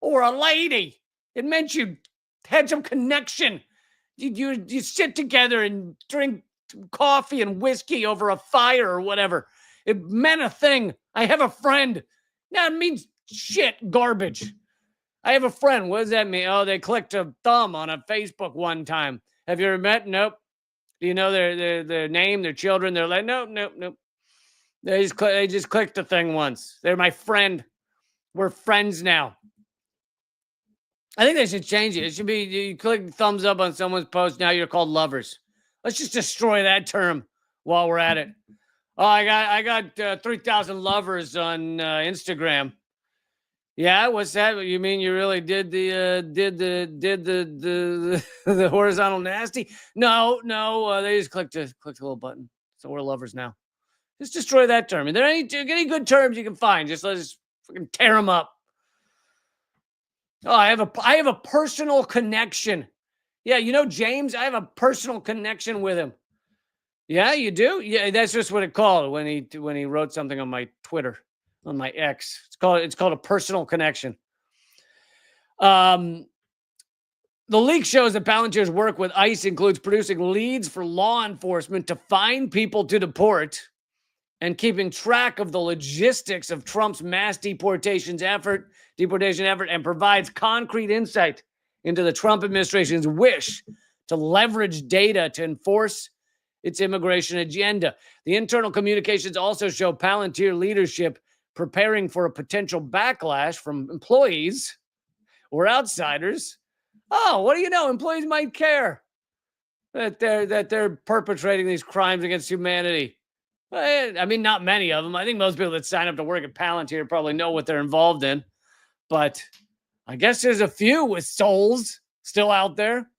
or a lady. It meant you had some connection. You sit together and drink coffee and whiskey over a fire or whatever. It meant a thing. I have a friend. Now it means shit, garbage. I have a friend. What does that mean? Oh, they clicked a thumb on a Facebook one time. Have you ever met? Nope. Do you know their name, their children? They're like, nope. They just clicked the thing once. They're my friend. We're friends now. I think they should change it. It should be you click thumbs up on someone's post. Now you're called lovers. Let's just destroy that term while we're at it. Oh, I got 3,000 lovers on Instagram. Yeah, what's that? You mean you really did the horizontal nasty? No. They just clicked a little button, so we're lovers now. Just destroy that term. Are there any good terms you can find? Just let's fucking tear them up. Oh, I have a personal connection. Yeah, James. I have a personal connection with him. Yeah, you do. Yeah, that's just what it called when he wrote something on my Twitter. On my ex. It's called a personal connection. The leak shows that Palantir's work with ICE includes producing leads for law enforcement to find people to deport and keeping track of the logistics of Trump's mass deportation effort, and provides concrete insight into the Trump administration's wish to leverage data to enforce its immigration agenda. The internal communications also show Palantir leadership preparing for a potential backlash from employees or outsiders. Oh, what do you know? Employees might care that they're perpetrating these crimes against humanity. I mean, not many of them. I think most people that sign up to work at Palantir probably know what they're involved in. But I guess there's a few with souls still out there.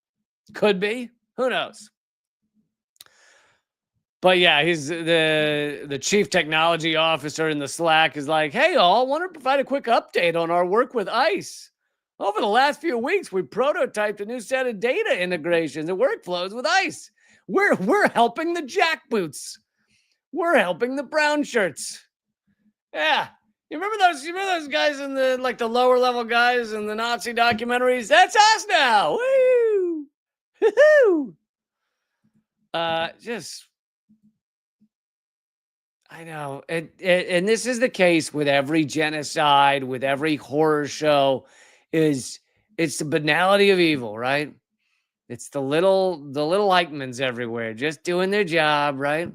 Could be. Who knows? But yeah, he's the chief technology officer in the Slack is like, hey, all, want to provide a quick update on our work with ICE. Over the last few weeks, we prototyped a new set of data integrations and workflows with ICE. We're helping the jackboots. We're helping the brown shirts. Yeah. You remember those guys in the lower level guys in the Nazi documentaries? That's us now. Woo! Woo-hoo! I know. And this is the case with every genocide, with every horror show, is It's the banality of evil, right? It's the little Eichmanns everywhere, just doing their job, right?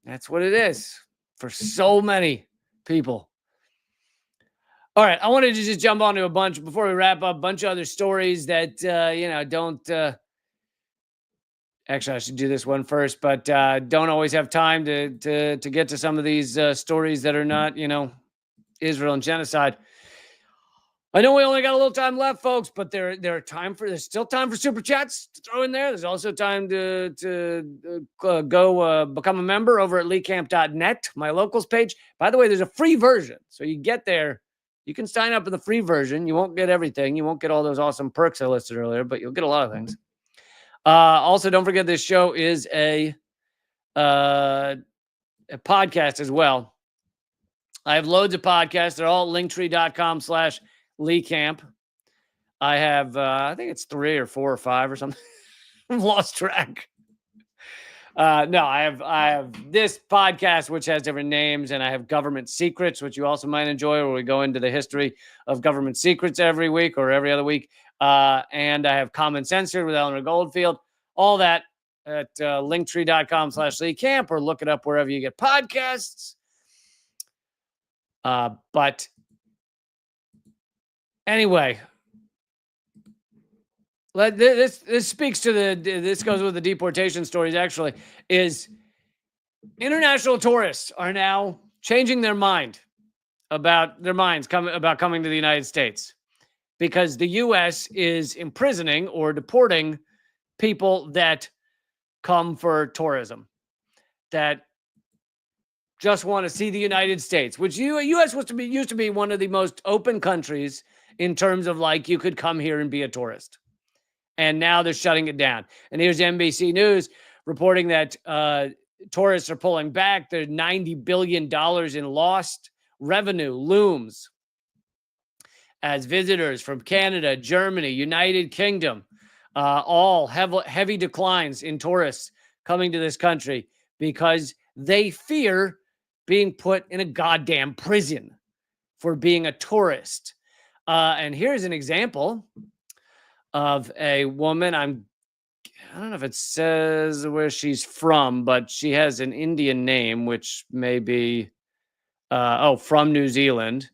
That's what it is for so many people. All right, I wanted to just jump onto a bunch before we wrap up. A bunch of other stories that don't. Actually, I should do this one first, but don't always have time to get to some of these stories that are not, Israel and genocide. I know we only got a little time left, folks, but there's still time for super chats to throw in there. There's also time to go become a member over at leecamp.net, my locals page. By the way, there's a free version, so you get there. You can sign up for the free version. You won't get everything. You won't get all those awesome perks I listed earlier, but you'll get a lot of things. Also, don't forget this show is a podcast as well. I have loads of podcasts. They're all at linktree.com/LeeCamp. I have, I think it's 3 or 4 or 5 or something. I've lost track. No, I have this podcast, which has different names, and I have Government Secrets, which you also might enjoy, where we go into the history of government secrets every week or every other week. And I have Common Censored with Eleanor Goldfield. All that at linktree.com/LeeCamp, or look it up wherever you get podcasts. But anyway, this speaks to this goes with the deportation stories, actually, is international tourists are now changing their minds coming to the United States, because the U.S. is imprisoning or deporting people that come for tourism, that just want to see the United States, which U.S. used to be one of the most open countries in terms of, like, you could come here and be a tourist. And now they're shutting it down. And here's NBC News reporting that tourists are pulling back. There's $90 billion in lost revenue looms as visitors from Canada, Germany, United Kingdom, all heavy declines in tourists coming to this country because they fear being put in a goddamn prison for being a tourist. And here's an example of a woman. I don't know if it says where she's from, but she has an Indian name, which may be, from New Zealand.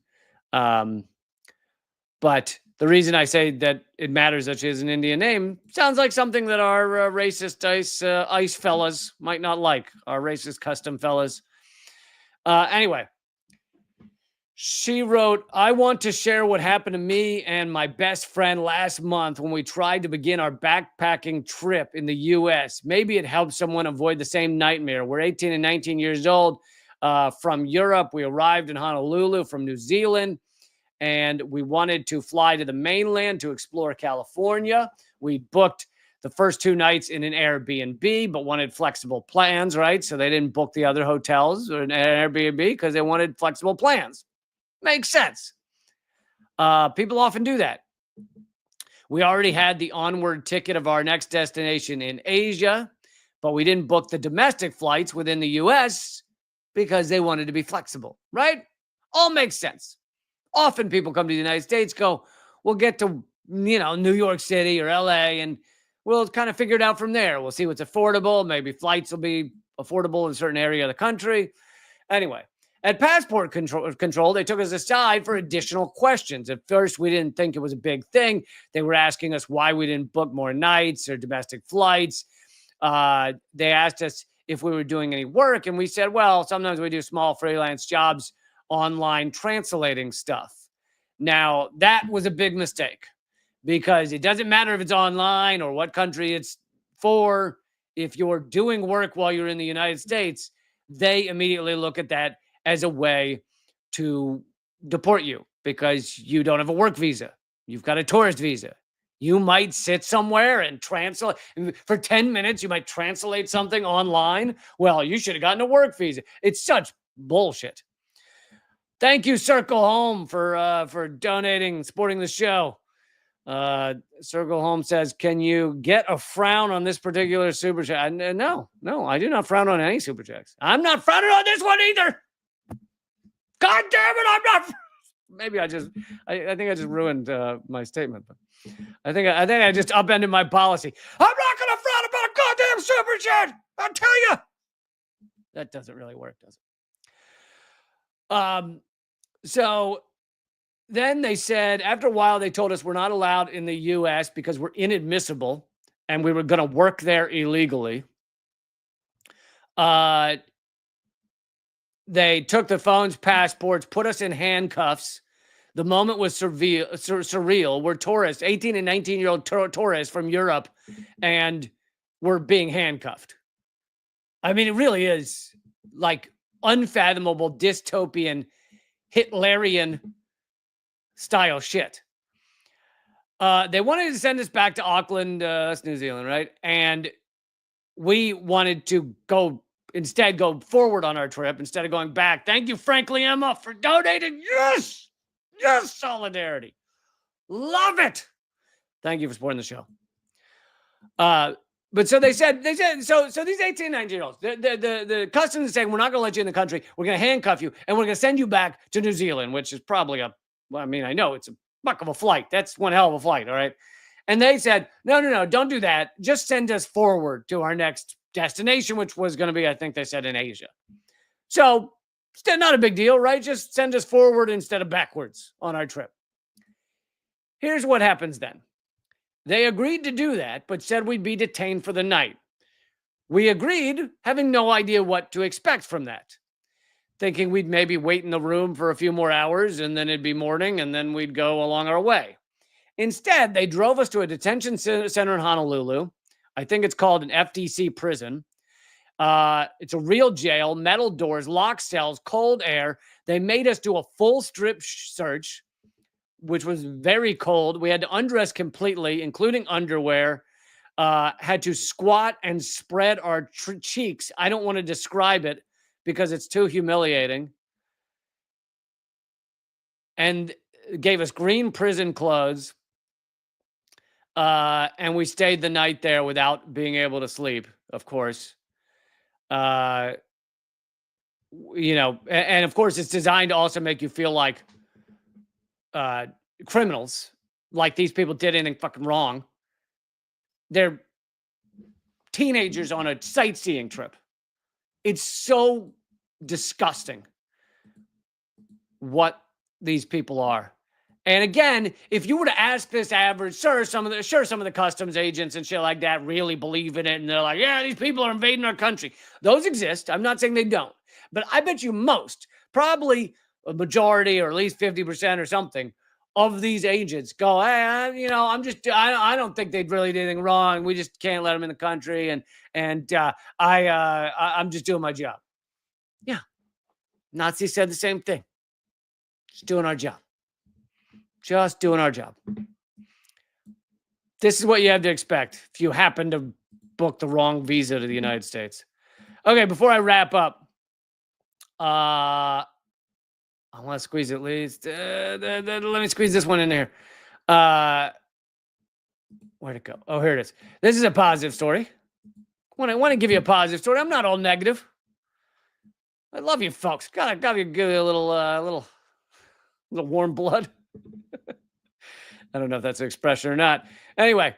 But the reason I say that it matters that she has an Indian name sounds like something that our racist ICE fellas might not like, our racist custom fellas. Anyway, she wrote, "I want to share what happened to me and my best friend last month when we tried to begin our backpacking trip in the U.S. Maybe it helps someone avoid the same nightmare. We're 18 and 19 years old from Europe. We arrived in Honolulu from New Zealand, and we wanted to fly to the mainland to explore California. We booked the first 2 nights in an Airbnb, but wanted flexible plans, right? So they didn't book the other hotels or an Airbnb because they wanted flexible plans. Makes sense. People often do that. We already had the onward ticket of our next destination in Asia, but we didn't book the domestic flights within the U.S. because they wanted to be flexible, right? All makes sense. Often people come to the United States, go, we'll get to, New York City or L.A., and we'll kind of figure it out from there. We'll see what's affordable. Maybe flights will be affordable in a certain area of the country. Anyway, at Passport Control, they took us aside for additional questions. At first, we didn't think it was a big thing. They were asking us why we didn't book more nights or domestic flights. They asked us if we were doing any work, and we said, well, sometimes we do small freelance jobs, online translating stuff. Now, that was a big mistake, because it doesn't matter if it's online or what country it's for. If you're doing work while you're in the United States, they immediately look at that as a way to deport you because you don't have a work visa. You've got a tourist visa. You might sit somewhere and translate. For 10 minutes, you might translate something online. Well, you should have gotten a work visa. It's such bullshit. Thank you, Circle Home, for donating, supporting the show. Circle Home says, can you get a frown on this particular super chat? No, I do not frown on any super chats. I'm not frowning on this one either. God damn it, I'm not. Maybe I think I just ruined my statement. But I think I just upended my policy. I'm not going to frown about a goddamn super chat. I'll tell you. That doesn't really work, does it? So then they said, after a while, they told us we're not allowed in the U.S. because we're inadmissible and we were going to work there illegally. They took the phones, passports, put us in handcuffs. The moment was surreal. We're tourists, 18 and 19-year-old tourists from Europe, and we're being handcuffed. I mean, it really is like unfathomable, dystopian, Hitlerian style shit. They wanted to send us back to Auckland, that's New Zealand, right? And we wanted to instead go forward on our trip instead of going back. Thank you, Frankly Emma, for donating. Yes, solidarity. Love it. Thank you for supporting the show. But so they said, so these 18, 19-year-olds, the customs is saying, we're not going to let you in the country. We're going to handcuff you, and we're going to send you back to New Zealand, which is probably I know it's a buck of a flight. That's one hell of a flight, all right? And they said, no, don't do that. Just send us forward to our next destination, which was going to be, I think they said, in Asia. So still not a big deal, right? Just send us forward instead of backwards on our trip. Here's what happens then. They agreed to do that, but said we'd be detained for the night. We agreed, having no idea what to expect from that, thinking we'd maybe wait in the room for a few more hours and then it'd be morning and then we'd go along our way. Instead, they drove us to a detention center in Honolulu. I think it's called an FTC prison. It's a real jail, metal doors, locked cells, cold air. They made us do a full strip search, which was very cold. We had to undress completely, including underwear. Had to squat and spread our cheeks. I don't want to describe it because it's too humiliating. And gave us green prison clothes. And we stayed the night there without being able to sleep, of course. And of course, it's designed to also make you feel like criminals, like these people did anything fucking wrong. They're teenagers on a sightseeing trip. It's so disgusting what these people are. And again, if you were to ask this average, some of the customs agents and shit like that really believe in it, and they're like, yeah, these people are invading our country. Those exist. I'm not saying they don't. But I bet you probably a majority or at least 50% or something of these agents go, hey, I don't think they'd really do anything wrong. We just can't let them in the country. And I'm just doing my job. Yeah. Nazis said the same thing. Just doing our job. Just doing our job. This is what you have to expect if you happen to book the wrong visa to the United States. Okay, before I wrap up, I want to squeeze at least. Let me squeeze this one in here. Where'd it go? Oh, here it is. This is a positive story. I want to give you a positive story. I'm not all negative. I love you folks. Gotta give you a little warm blood. I don't know if that's an expression or not. Anyway,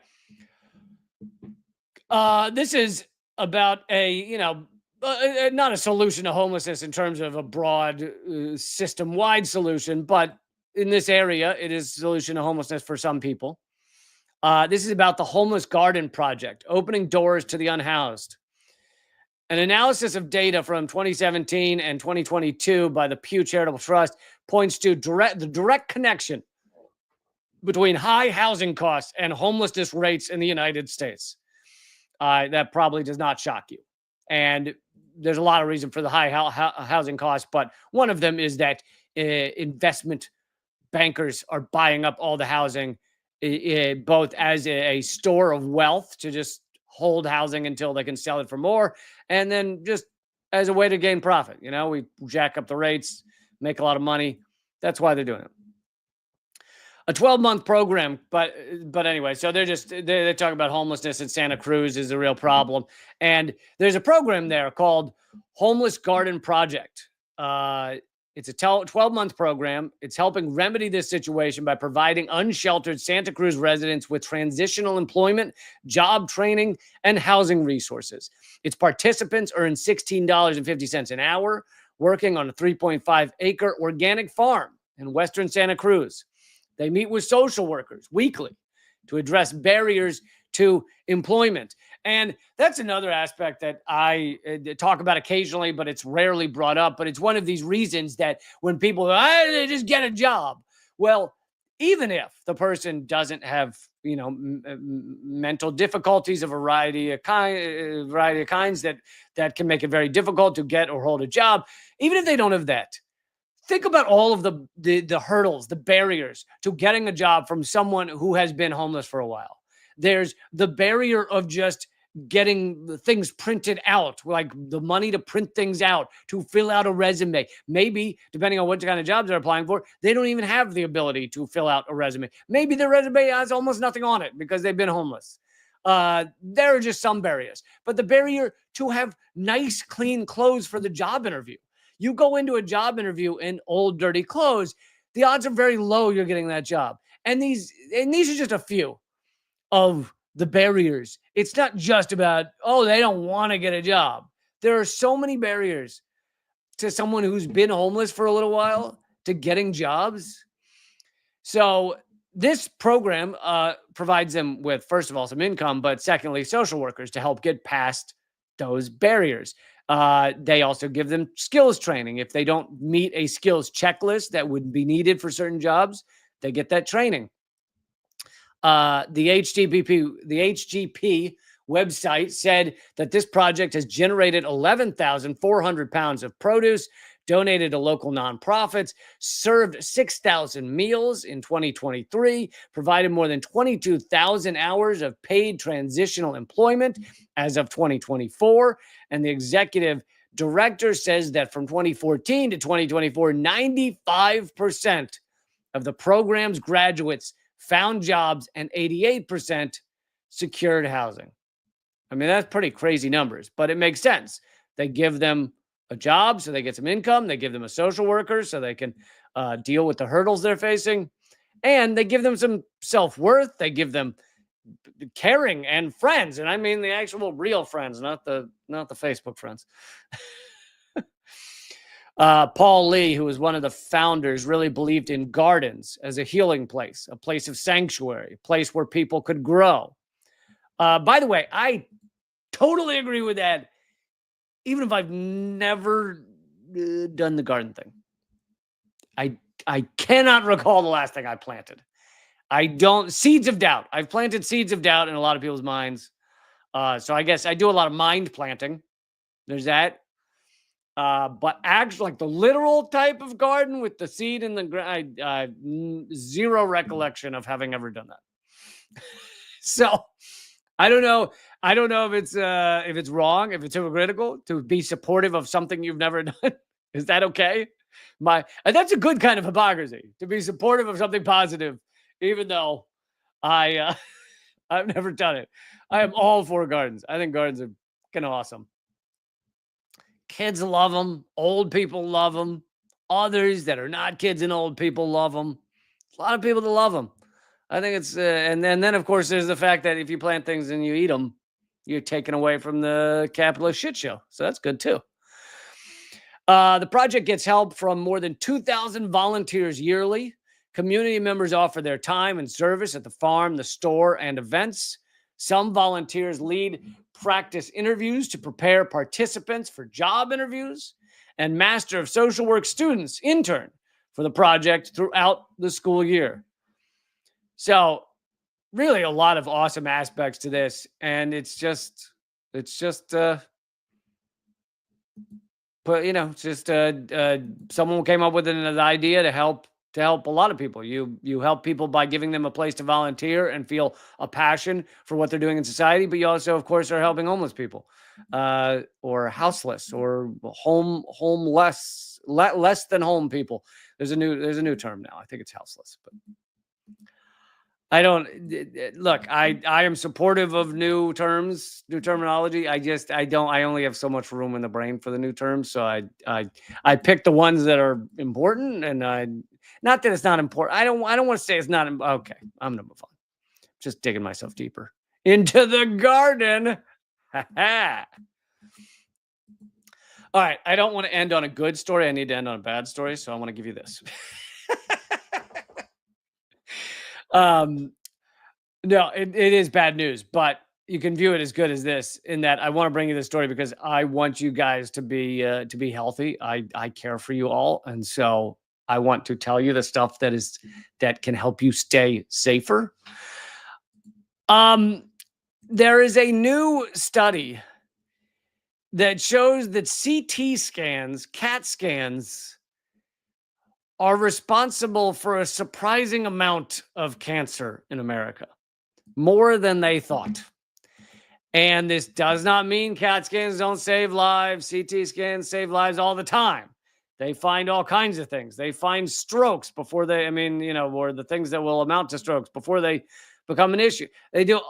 this is about not a solution to homelessness in terms of a broad system-wide solution, but in this area, it is a solution to homelessness for some people. This is about the Homeless Garden Project, opening doors to the unhoused. An analysis of data from 2017 and 2022 by the Pew Charitable Trust points to the direct connection between high housing costs and homelessness rates in the United States. That probably does not shock you. And there's a lot of reason for the high housing costs, but one of them is that investment bankers are buying up all the housing, both as a store of wealth to just hold housing until they can sell it for more, and then just as a way to gain profit. We jack up the rates, make a lot of money. That's why they're doing it. A 12-month program, but anyway, so they talk about homelessness in Santa Cruz is a real problem. And there's a program there called Homeless Garden Project. It's a 12-month program. It's helping remedy this situation by providing unsheltered Santa Cruz residents with transitional employment, job training, and housing resources. Its participants earn $16.50 an hour, working on a 3.5-acre organic farm in western Santa Cruz. They meet with social workers weekly to address barriers to employment. And that's another aspect that I talk about occasionally, but it's rarely brought up. But it's one of these reasons that when people they just get a job. Well, even if the person doesn't have, mental difficulties of a variety of kinds that can make it very difficult to get or hold a job, even if they don't have that, think about all of the hurdles, the barriers to getting a job from someone who has been homeless for a while. There's the barrier of just getting the things printed out, like the money to print things out, to fill out a resume. Maybe, depending on what kind of jobs they're applying for, they don't even have the ability to fill out a resume. Maybe their resume has almost nothing on it because they've been homeless. There are just some barriers. But the barrier to have nice, clean clothes for the job interview. You go into a job interview in old, dirty clothes, the odds are very low you're getting that job. And these are just a few of the barriers. It's not just about, they don't want to get a job. There are so many barriers to someone who's been homeless for a little while to getting jobs. So this program provides them with, first of all, some income, but secondly, social workers to help get past those barriers. They also give them skills training. If they don't meet a skills checklist that would be needed for certain jobs, they get that training. The HGP website said that this project has generated 11,400 pounds of produce, donated to local nonprofits, served 6,000 meals in 2023, provided more than 22,000 hours of paid transitional employment as of 2024. And the executive director says that from 2014 to 2024, 95% of the program's graduates found jobs and 88% secured housing. I mean, that's pretty crazy numbers, but it makes sense. They give them a job so they get some income. They give them a social worker so they can deal with the hurdles they're facing. And they give them some self-worth. They give them caring and friends. And I mean the actual real friends, not the Facebook friends. Paul Lee, who was one of the founders, really believed in gardens as a healing place, a place of sanctuary, a place where people could grow. By the way, I totally agree with that, even if I've never done the garden thing. I cannot recall the last thing I planted. Seeds of doubt. I've planted seeds of doubt in a lot of people's minds. So I guess I do a lot of mind planting. There's that. But actually, like the literal type of garden with the seed in the ground, I have zero recollection of having ever done that. So I don't know. I don't know if it's wrong, if it's hypocritical to be supportive of something you've never done. Is that okay? And that's a good kind of hypocrisy, to be supportive of something positive, even though I've never done it. I am all for gardens. I think gardens are kind of awesome. Kids love them. Old people love them. Others that are not kids and old people love them. A lot of people that love them. I think it's, and then of course, there's the fact that if you plant things and you eat them, you're taken away from the capitalist shit show. So that's good too. The project gets help from more than 2,000 volunteers yearly. Community members offer their time and service at the farm, the store, and events. Some volunteers lead practice interviews to prepare participants for job interviews, and Master of Social Work students intern for the project throughout the school year. So really a lot of awesome aspects to this. And it's just someone came up with an idea to help a lot of people. You help people by giving them a place to volunteer and feel a passion for what they're doing in society. But you also, of course, are helping homeless people, or houseless, or homeless, less than home people. There's a new term now. I think it's houseless. But I don't look. I am supportive of new terms, new terminology. I don't. I only have so much room in the brain for the new terms, so I pick the ones that are important, and I not that it's not important. I don't want to say it's not okay. I'm gonna move on. Just digging myself deeper into the garden. All right. I don't want to end on a good story. I need to end on a bad story, so I want to give you this. um No, it is bad news, but you can view it as good as this in that I want to bring you this story because I want you guys to be healthy. I care for you all, and so I want to tell you the stuff that can help you stay safer. Um, there is a new study that shows that CT scans, CAT scans, are responsible for a surprising amount of cancer in America, more than they thought. And this does not mean CAT scans don't save lives. CT scans save lives all the time. They find all kinds of things. They find strokes before they, or the things that will amount to strokes before they become an issue. They do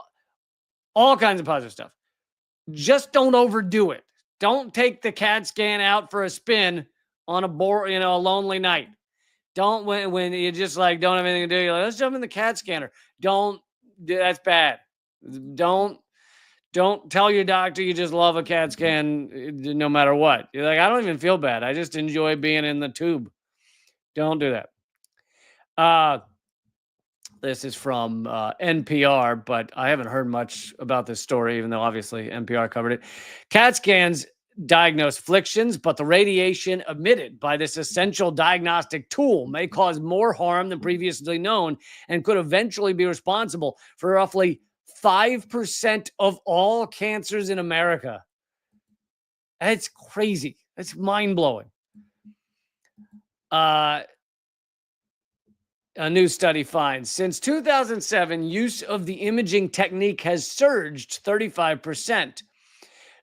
all kinds of positive stuff. Just don't overdo it. Don't take the CAT scan out for a spin on a lonely night. Don't when you just like don't have anything to do. You're like, let's jump in the CAT scanner. Don't. That's bad. Don't tell your doctor you just love a CAT scan no matter what. You're like, I don't even feel bad. I just enjoy being in the tube. Don't do that. This is from NPR, but I haven't heard much about this story, even though obviously NPR covered it. CAT scans diagnose afflictions, but the radiation emitted by this essential diagnostic tool may cause more harm than previously known and could eventually be responsible for roughly 5% of all cancers in America. That's crazy. That's mind-blowing. A new study finds since 2007, use of the imaging technique has surged 35%.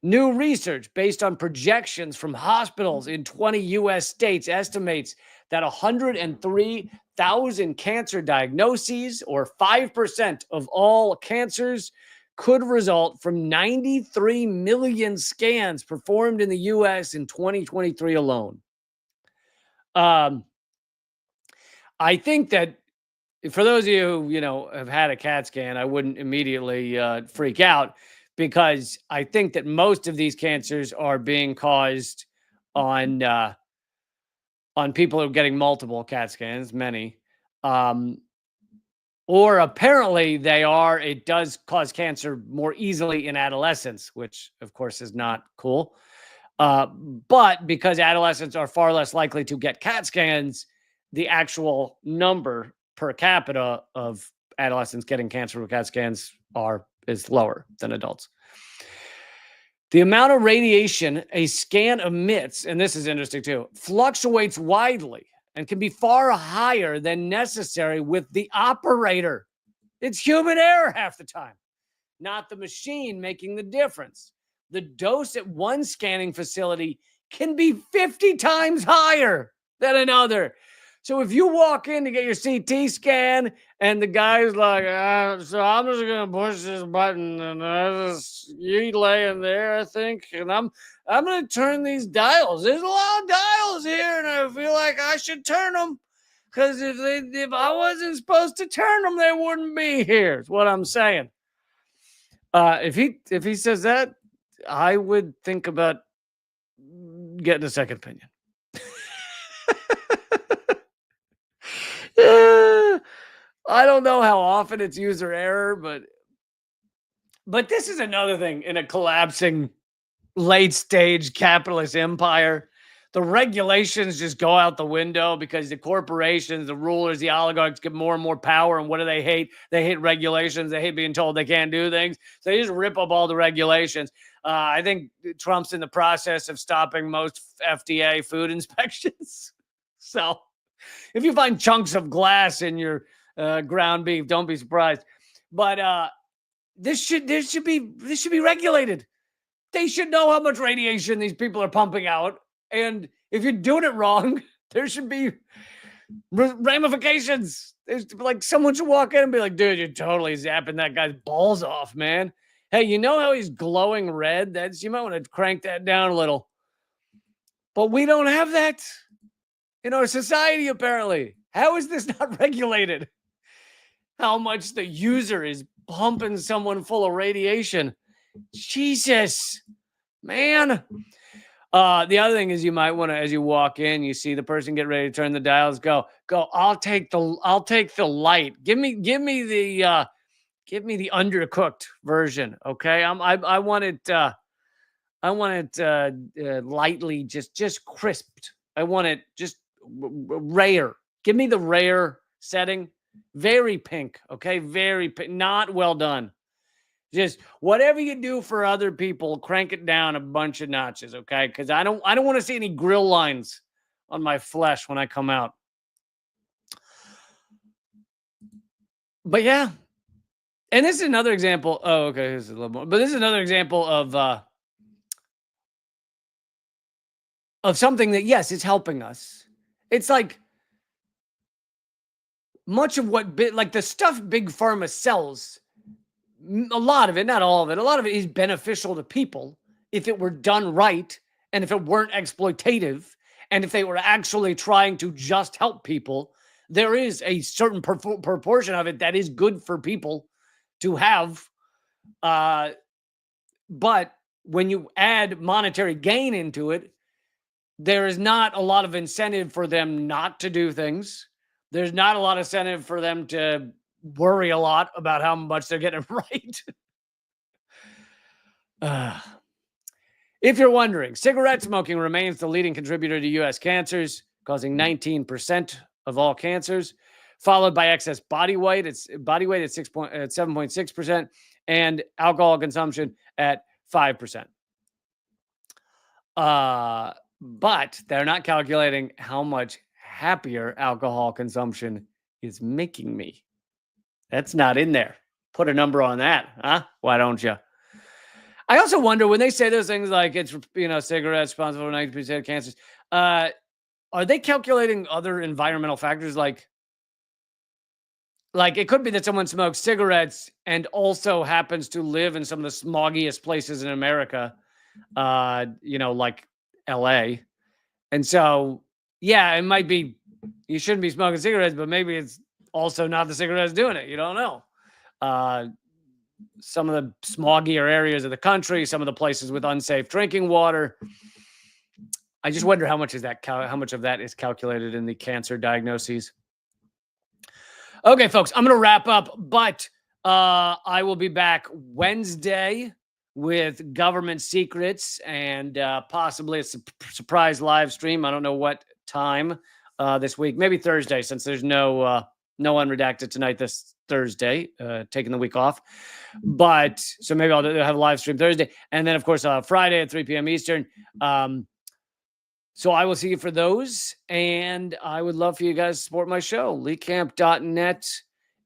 New research based on projections from hospitals in 20 U.S. states estimates that 103,000 cancer diagnoses, or 5% of all cancers, could result from 93 million scans performed in the U.S. in 2023 alone. I think that for those of you who, have had a CAT scan, I wouldn't immediately freak out because I think that most of these cancers are being caused on people who are getting multiple CAT scans, many. Or apparently it does cause cancer more easily in adolescence, which of course is not cool. But because adolescents are far less likely to get CAT scans, the actual number per capita of adolescents getting cancer with CAT scans is lower than adults. The amount of radiation a scan emits, and this is interesting too, fluctuates widely and can be far higher than necessary with the operator. It's human error half the time, not the machine making the difference. The dose at one scanning facility can be 50 times higher than another. So if you walk in to get your CT scan and the guy's like, so I'm just going to push this button and you laying there, I think, and I'm going to turn these dials. There's a lot of dials here and I feel like I should turn them because if I wasn't supposed to turn them, they wouldn't be here. Is what I'm saying. If he says that, I would think about getting a second opinion. I don't know how often it's user error, but this is another thing in a collapsing late stage capitalist empire. The regulations just go out the window because the corporations, the rulers, the oligarchs get more and more power. And what do they hate? They hate regulations. They hate being told they can't do things. So they just rip up all the regulations. I think Trump's in the process of stopping most FDA food inspections. So if you find chunks of glass in your ground beef, don't be surprised. But this should be regulated. They should know how much radiation these people are pumping out, and if you're doing it wrong, there should be ramifications. There's like someone should walk in and be like, dude, you're totally zapping that guy's balls off, man. Hey, you know how he's glowing red? You might want to crank that down a little. But we don't have that in our society, apparently. How is this not regulated? How much the user is pumping someone full of radiation. Jesus, man. The other thing is you might want to, as you walk in, you see the person get ready to turn the dials, go, I'll take the light. Give me the undercooked version. Okay. I want it lightly, just crisped. I want it just rare. Give me the rare setting. Very pink. Okay. Very pink. Not well done. Just whatever you do for other people, crank it down a bunch of notches, okay? Because I don't want to see any grill lines on my flesh when I come out. But yeah, and this is another example. Oh, okay, this is a little more. But this is another example of something that, yes, it's helping us. It's like much of what like the stuff Big Pharma sells. A lot of it, not all of it, a lot of it is beneficial to people if it were done right and if it weren't exploitative and if they were actually trying to just help people. There is a certain proportion of it that is good for people to have. But when you add monetary gain into it, there is not a lot of incentive for them not to do things. There's not a lot of incentive for them to worry a lot about how much they're getting right. If you're wondering, cigarette smoking remains the leading contributor to U.S. cancers, causing 19% of all cancers, followed by excess body weight. It's body weight at 7.6%, and alcohol consumption at 5%. But they're not calculating how much happier alcohol consumption is making me. That's not in there. Put a number on that, huh? Why don't you? I also wonder when they say those things like it's, cigarettes responsible for 90% of cancers. Are they calculating other environmental factors? Like it could be that someone smokes cigarettes and also happens to live in some of the smoggiest places in America, like LA. And so, yeah, it might be, you shouldn't be smoking cigarettes, but maybe it's also not the cigarettes doing it. You don't know. Some of the smoggier areas of the country, some of the places with unsafe drinking water. I just wonder how much of that is calculated in the cancer diagnoses. Okay, folks, I'm going to wrap up, but I will be back Wednesday with government secrets and possibly a surprise live stream. I don't know what time this week. Maybe Thursday, since there's no Unredacted tonight this Thursday, taking the week off. But so maybe I'll have a live stream Thursday. And then, of course, Friday at 3 p.m. Eastern. So I will see you for those. And I would love for you guys to support my show, leecamp.net.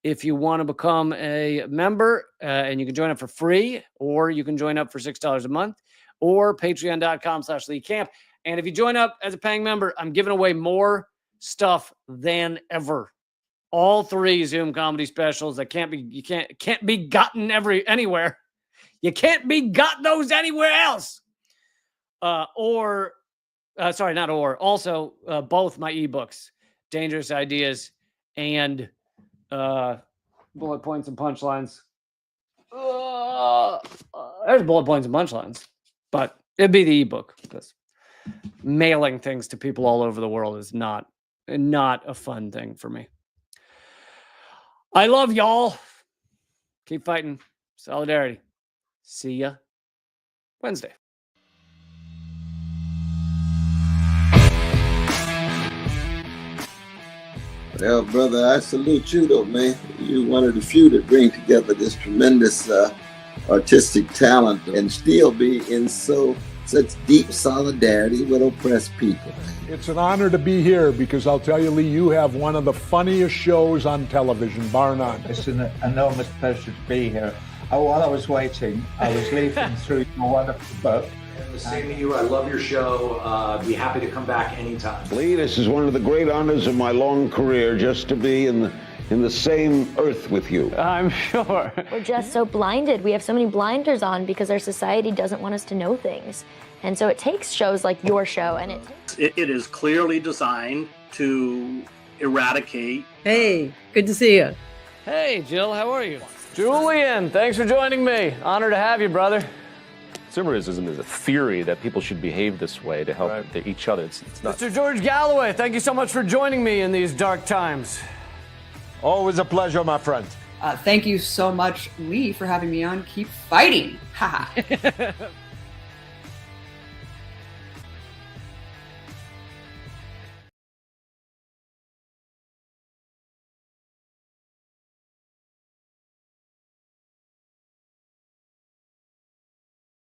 If you want to become a member, and you can join up for free, or you can join up for $6 a month, or patreon.com/leecamp. And if you join up as a paying member, I'm giving away more stuff than ever. All 3 Zoom comedy specials that can't be gotten anywhere. You can't be got those anywhere else. Also, both my ebooks, Dangerous Ideas and Bullet Points and Punchlines. There's Bullet Points and Punchlines, but it'd be the ebook because mailing things to people all over the world is not a fun thing for me. I love y'all. Keep fighting. Solidarity. See ya Wednesday. Well, brother, I salute you, though, man. You're one of the few that bring together this tremendous artistic talent and still be in such deep solidarity with oppressed people. It's an honor to be here because I'll tell you, Lee, you have one of the funniest shows on television, bar none. It's an enormous pleasure to be here. While I was waiting, I was leafing through your wonderful book, The same to you. I love your show. Be happy to come back anytime. Lee, this is one of the great honors of my long career, just to be in the same earth with you. I'm sure. We're just so blinded. We have so many blinders on because our society doesn't want us to know things. And so it takes shows like your show, and it is clearly designed to eradicate. Hey, good to see you. Hey, Jill, how are you? Julian, thanks for joining me. Honor to have you, brother. Consumerism is a theory that people should behave this way to help each other. It's not. Mr. George Galloway, thank you so much for joining me in these dark times. Always a pleasure, my friend. Thank you so much, Lee, for having me on. Keep fighting. Ha.